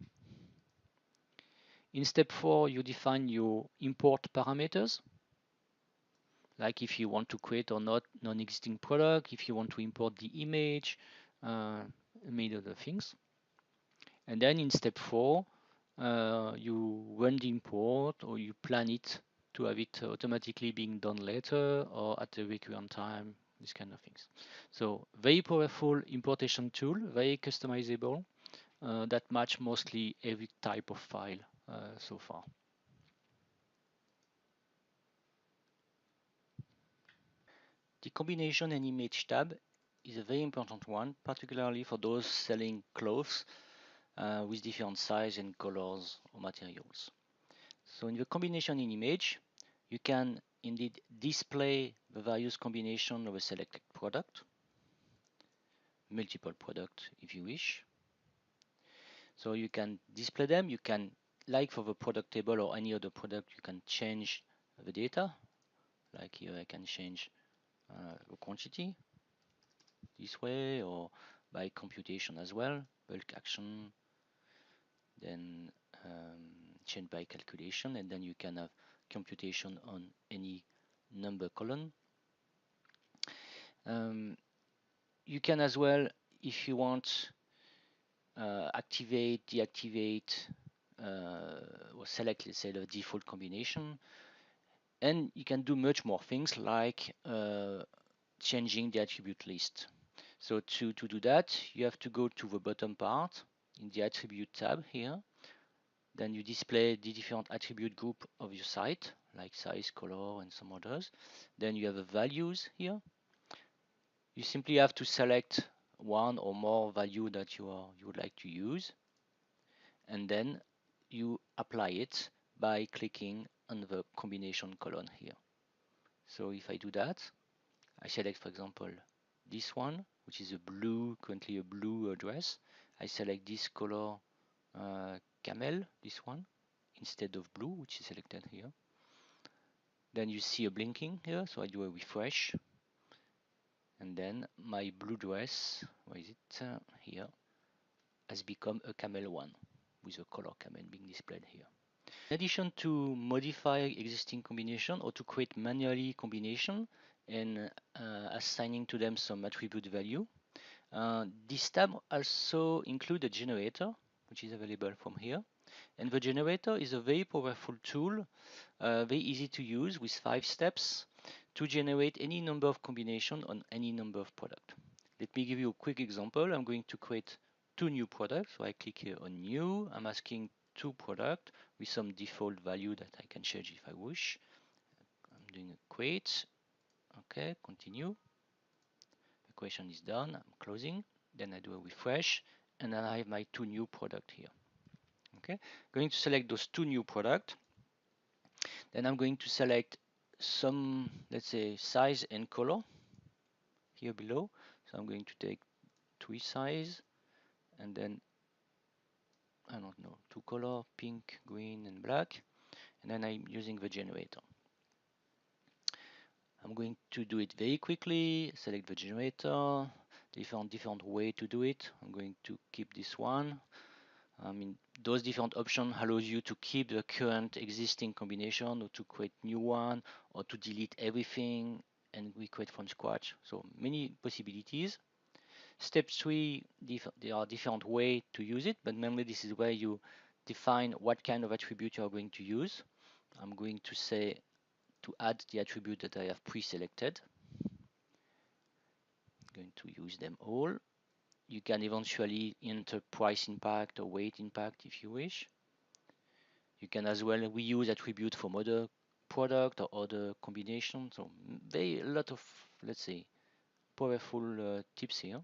In step 4, you define your import parameters, like if you want to create or not non-existing product, if you want to import the image, many other things. And then in step 4, you run the import, or you plan it to have it automatically being done later or at a recurrent time, these kind of things. So very powerful importation tool, very customizable, that match mostly every type of file so far. The combination and image tab is a very important one, particularly for those selling clothes with different size and colors or materials. So in the combination in image, you can indeed display the various combination of a selected product, multiple products if you wish. So you can display them, you can, like for the product table or any other product, you can change the data. Like here I can change the quantity this way, or by computation as well, bulk action, then change by calculation, and then you can have computation on any number column. You can as well, if you want, activate, deactivate, or select, let's say, the default combination. And you can do much more things like changing the attribute list. So to do that, you have to go to the bottom part in the attribute tab here. Then you display the different attribute group of your site, like size, color, and some others. Then you have the values here. You simply have to select one or more value that you would like to use, and then you apply it by clicking on the combination column here. So if I do that, I select, for example, this one, which is a blue, currently a blue dress. I select this color camel, this one, instead of blue, which is selected here. Then you see a blinking here, so I do a refresh, and then my blue dress, where is it? Here, has become a camel one, with a color camel being displayed here. In addition to modify existing combination or to create manually combination and assigning to them some attribute value, this tab also includes a generator, which is available from here. And the generator is a very powerful tool, very easy to use with 5 steps to generate any number of combination on any number of products. Let me give you a quick example. I'm going to create 2 new products. So I click here on new. I'm asking 2 products with some default value that I can change if I wish. I'm doing a create. Okay, continue. The creation is done. I'm closing. Then I do a refresh, and then I have my 2 new products here. Okay, going to select those 2 new products. Then I'm going to select some, let's say, size and color here below. So I'm going to take 3 size, and then I don't know, 2 color, pink, green, and black. And then I'm using the generator. I'm going to do it very quickly. Select the generator. Different way to do it. I'm going to keep this one. I mean, those different options allows you to keep the current existing combination or to create new one or to delete everything and recreate from scratch. So many possibilities. Step 3, there are different ways to use it, but mainly this is where you define what kind of attribute you are going to use. I'm going to say to add the attribute that I have pre-selected. I'm going to use them all. You can eventually enter price impact or weight impact if you wish. You can as well reuse attribute from other product or other combinations. So a lot of, let's say, powerful tips here.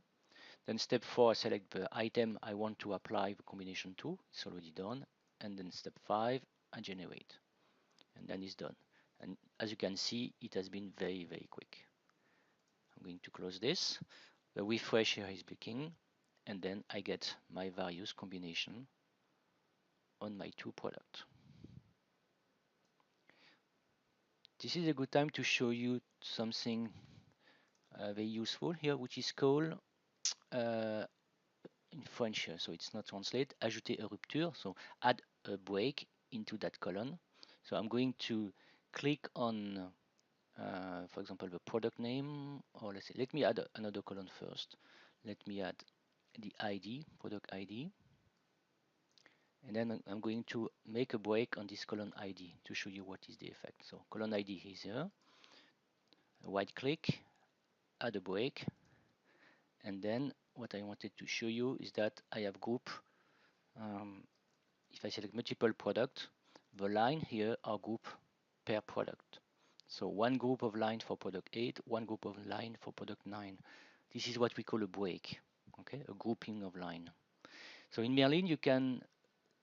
Then step 4, I select the item I want to apply the combination to. It's already done. And then step 5, I generate. And then it's done. And as you can see, it has been very, very quick. I'm going to close this. The refresh here is blinking. And then I get my various combination on my 2 products. This is a good time to show you something very useful here, which is called in French, so it's not translate, ajouter une rupture, so add a break into that column. So I'm going to click on, for example, the product name, or let's say, let me add another column first. Let me add the ID, product ID. And then I'm going to make a break on this column ID to show you what is the effect. So column ID is here. Right click, add a break, and then what I wanted to show you is that I have group. If I select multiple product, the line here are group per product. So one group of line for product 8, one group of line for product 9. This is what we call a break, okay, a grouping of line. So in Merlin, you can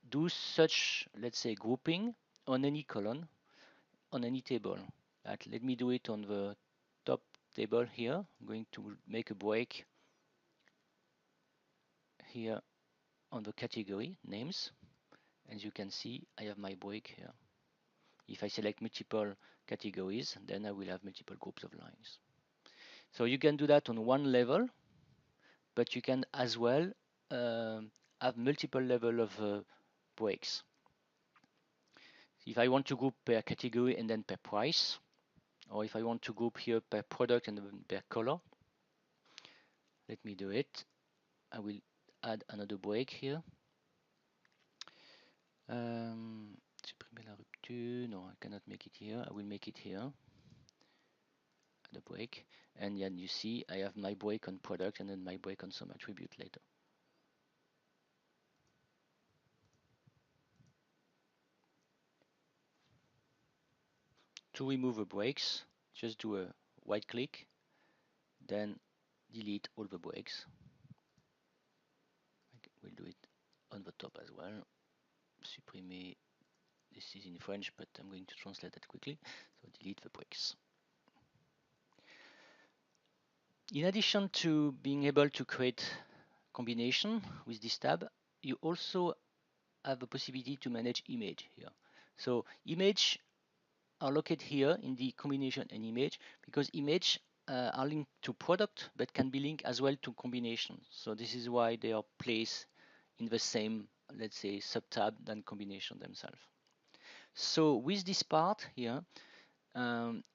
do such, let's say, grouping on any column, on any table. Let me do it on the top table here. I'm going to make a break here on the category names. As you can see, I have my break here. If I select multiple categories, then I will have multiple groups of lines. So you can do that on one level, but you can as well have multiple level of breaks. If I want to group per category and then per price, or if I want to group here per product and per color, let me do it. I will add another break here. Supprimer la rupture. No, I cannot make it here. I will make it here. The break, and then you see I have my break on product and then my break on some attribute later. To remove the breaks, just do a right click, then delete all the breaks. We'll do it on the top as well. Supprimer, this is in French, but I'm going to translate that quickly. So delete the breaks. In addition to being able to create combination with this tab, you also have the possibility to manage image here. So image are located here in the combination and image, because image are linked to product but can be linked as well to combination. So this is why they are placed in the same, let's say, subtab than combination themselves. So with this part here,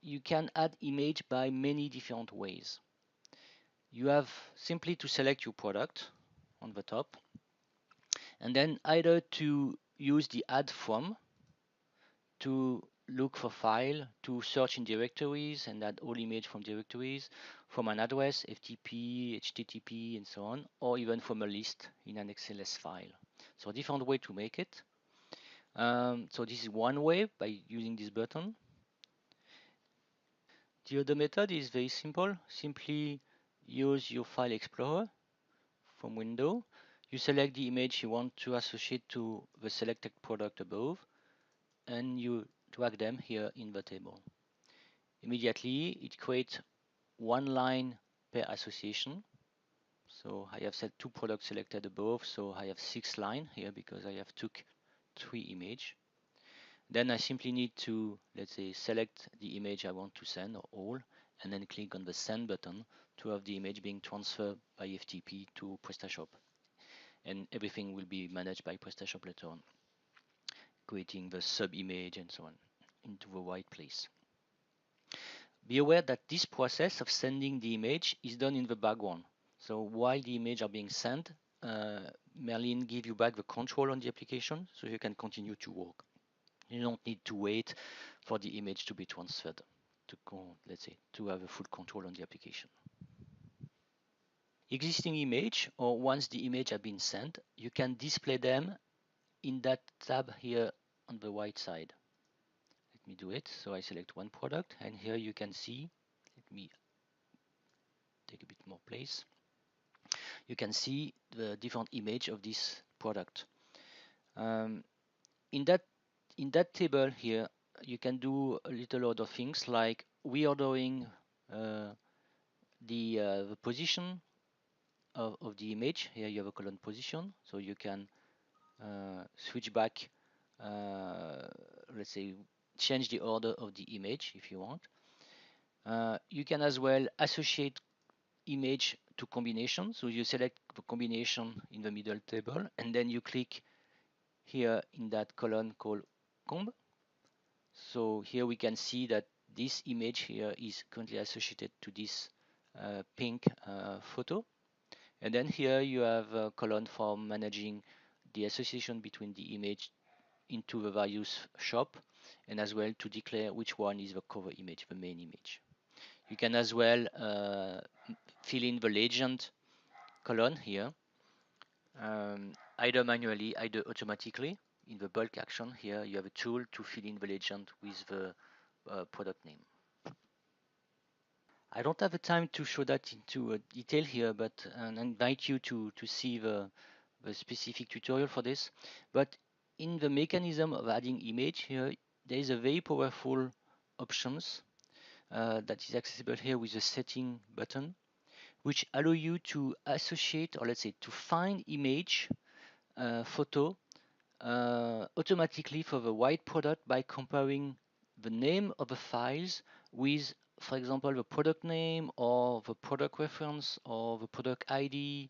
you can add image by many different ways. You have simply to select your product on the top, and then either to use the add from to look for file, to search in directories and add all image from directories, from an address, FTP, HTTP, and so on, or even from a list in an XLS file. So a different way to make it. So this is one way by using this button. The other method is very simple. Simply use your file explorer from window. You select the image you want to associate to the selected product above, and you drag them here in the table. Immediately it creates one line per association. So I have set 2 products selected above, so I have 6 lines here because I have took 3 image. Then I simply need to, let's say, select the image I want to send, or all, and then click on the send button to have the image being transferred by FTP to PrestaShop. And everything will be managed by PrestaShop later on, creating the sub image and so on into the right place. Be aware that this process of sending the image is done in the background. So while the image are being sent, Merlin give you back the control on the application so you can continue to work. You don't need to wait for the image to be transferred to, let's say, to have a full control on the application. Existing image, or once the image have been sent, you can display them in that tab here on the right side. Let me do it. So I select one product, and here you can see, let me take a bit more place. You can see the different image of this product. In that table here, you can do a little other things like reordering the position of the image. Here you have a column position, so you can switch back, let's say, change the order of the image if you want. You can as well associate image to combination, so you select the combination in the middle table, and then you click here in that column called comb. So here we can see that this image here is currently associated to this pink photo. And then here you have a column for managing the association between the image into the various shop, and as well to declare which one is the cover image, the main image. You can as well fill in the legend column here, either manually, either automatically. In the bulk action here, you have a tool to fill in the legend with the product name. I don't have the time to show that into detail here, but I invite you to see the specific tutorial for this. But in the mechanism of adding image here, there is a very powerful options that is accessible here with the setting button, which allow you to associate, or let's say to find image photo automatically for the white product by comparing the name of the files with, for example, the product name or the product reference or the product ID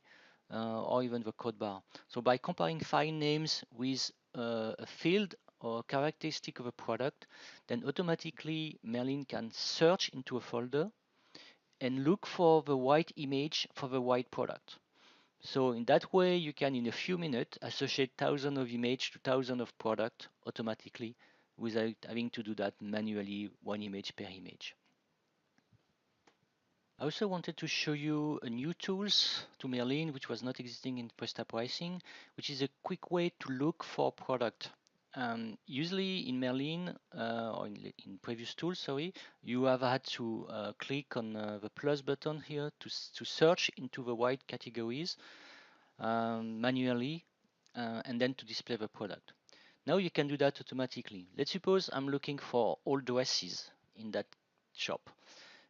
or even the code bar. So by comparing file names with a field or characteristic of a product, then automatically Merlin can search into a folder and look for the white image for the white product. So in that way, you can, in a few minutes, associate thousands of images to thousands of products automatically without having to do that manually, one image per image. I also wanted to show you a new tools to Merlin, which was not existing in PrestaPricing, which is a quick way to look for product. Usually in Merlin, or in previous tools, sorry, you have had to click on the plus button here to search into the white categories manually and then to display the product. Now you can do that automatically. Let's suppose I'm looking for all dresses in that shop.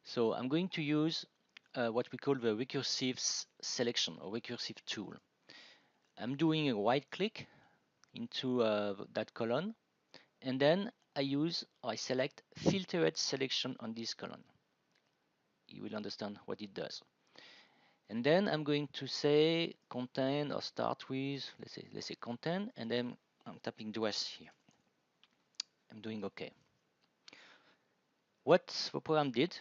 So I'm going to use what we call the recursive selection or recursive tool. I'm doing a right click into that column, and then I select filtered selection on this column. You will understand what it does. And then I'm going to say content or start with, let's say content, and then I'm tapping dress here. I'm doing OK. What the program did,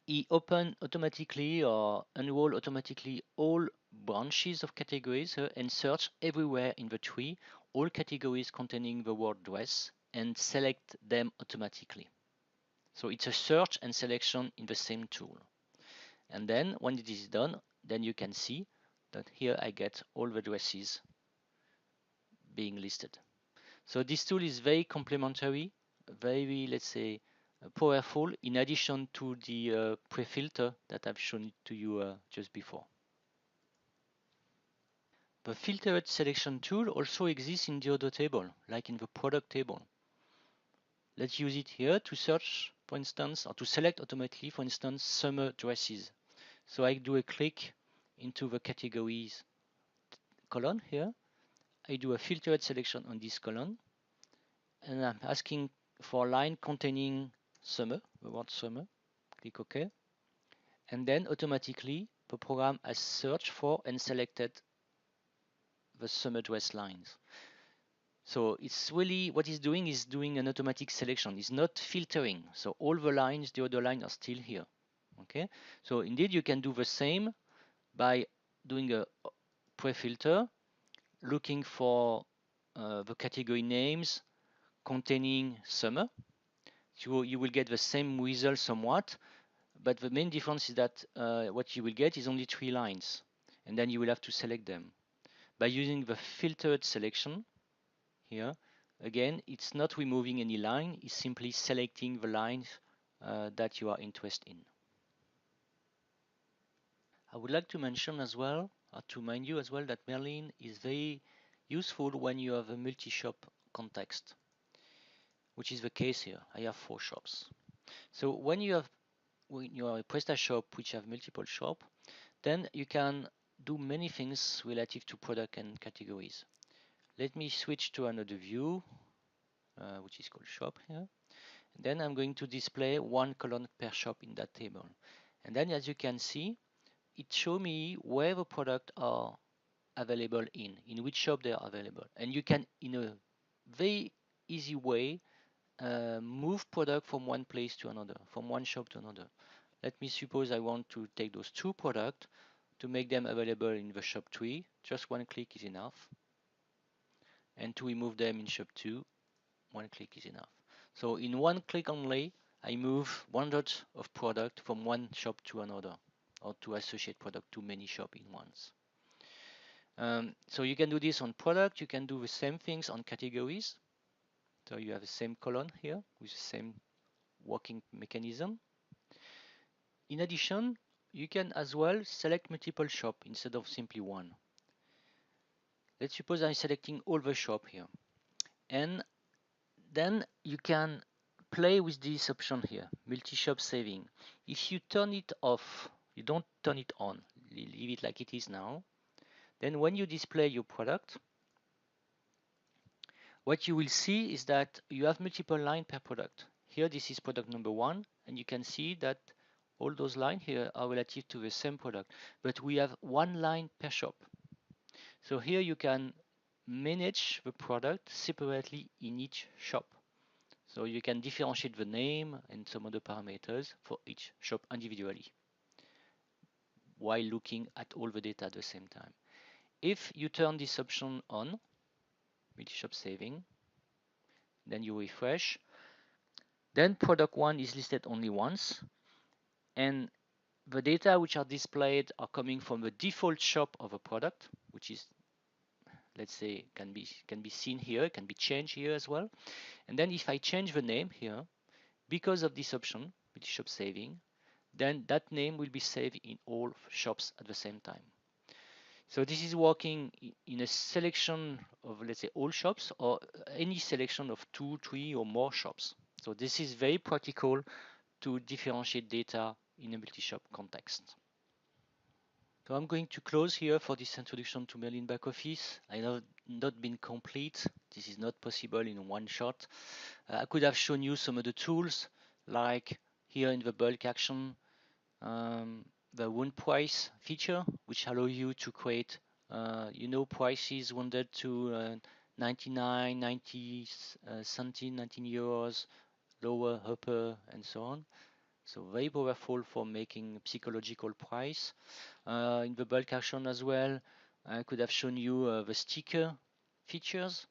he opened automatically or unroll automatically all branches of categories and search everywhere in the tree all categories containing the word dress and select them automatically. So it's a search and selection in the same tool. And then when it is done, then you can see that here I get all the dresses being listed. So this tool is very complementary, very, let's say, powerful in addition to the pre-filter that I've shown to you just before. The filtered selection tool also exists in the other table, like in the product table. Let's use it here to search, for instance, or to select automatically, for instance, summer dresses. So I do a click into the categories column here. I do a filtered selection on this column, and I'm asking for a line containing summer, the word summer. Click OK. And then automatically the program has searched for and selected the summer dress lines. So it's really what it's doing is doing an automatic selection. It's not filtering. So all the lines, the other lines are still here. Okay. So indeed you can do the same by doing a pre-filter, looking for the category names containing summer. So you will get the same result somewhat, but the main difference is that what you will get is only 3 lines, and then you will have to select them. By using the filtered selection here, again, it's not removing any line, it's simply selecting the lines that you are interested in. I would like to mention as well, or to remind you as well, that Merlin is very useful when you have a multi-shop context, which is the case here. I have 4 shops. So when you are a PrestaShop which have multiple shops, then you can do many things relative to product and categories. Let me switch to another view, which is called shop here. Then I'm going to display 1 column per shop in that table. And then as you can see, it shows me where the products are available in which shop they are available. And you can, in a very easy way, move product from one place to another, from one shop to another. Let me suppose I want to take those 2 products to make them available in the shop 3. Just 1 click is enough. And to remove them in shop 2, 1 click is enough. So in 1 click only, I move 100 of product from one shop to another, or to associate product to many shops in once. So you can do this on product. You can do the same things on categories. So you have the same column here with the same working mechanism. In addition, you can as well select multiple shops instead of simply one. Let's suppose I'm selecting all the shop here, and then you can play with this option here, multi-shop saving. If you turn it off, you don't turn it on, leave it like it is now, then when you display your product, what you will see is that you have multiple lines per product. Here this is product number 1, and you can see that all those lines here are relative to the same product, but we have 1 line per shop. So here you can manage the product separately in each shop. So you can differentiate the name and some other parameters for each shop individually while looking at all the data at the same time. If you turn this option on, multi-shop saving, then you refresh, then product 1 is listed only once, and the data which are displayed are coming from the default shop of a product, which is, let's say, can be seen here, can be changed here as well. And then if I change the name here, because of this option, multi-shop saving, then that name will be saved in all shops at the same time. So this is working in a selection of, let's say, all shops, or any selection of 2, 3 or more shops. So this is very practical to differentiate data in a multi-shop context. So I'm going to close here for this introduction to Merlin Backoffice. I know not been complete. This is not possible in one shot. I could have shown you some of the tools, like here in the bulk action, the wound price feature, which allow you to create, prices wounded to 99, 90 centi, 19 euros, lower, upper, and so on. So very powerful for making psychological price. In the bulk action as well, I could have shown you the sticker features,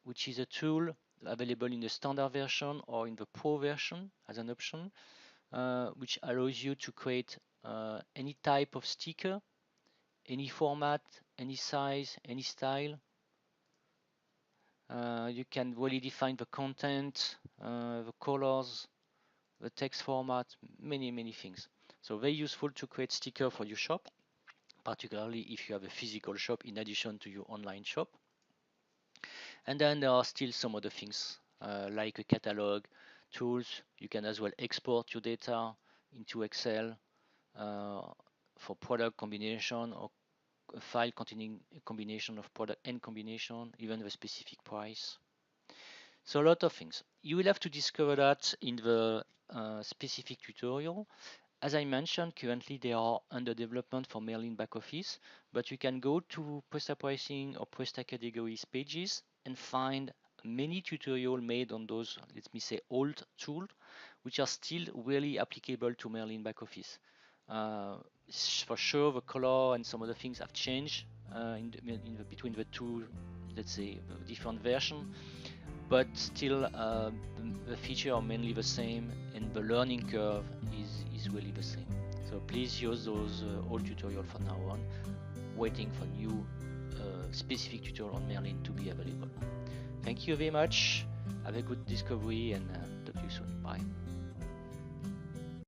which is a tool available in the standard version or in the pro version as an option, which allows you to create any type of sticker, any format, any size, any style. You can really define the content, the colors, the text format, many things. So very useful to create sticker for your shop, particularly if you have a physical shop in addition to your online shop. And then there are still some other things like a catalog tools. You can as well export your data into Excel for product combination, or a file containing a combination of product and combination, even the specific price. So a lot of things. You will have to discover that in the specific tutorial. As I mentioned, currently they are under development for Merlin Backoffice, but you can go to PrestaPricing or PrestaCategories pages and find many tutorials made on those, let me say, old tools, which are still really applicable to Merlin Backoffice. For sure, the color and some other things have changed between the two, let's say, different versions, but still the features are mainly the same, and the learning curve is really the same. So please use those old tutorials from now on, waiting for new specific tutorial on Merlin to be available. Thank you very much. Have a good discovery, and talk to you soon. Bye.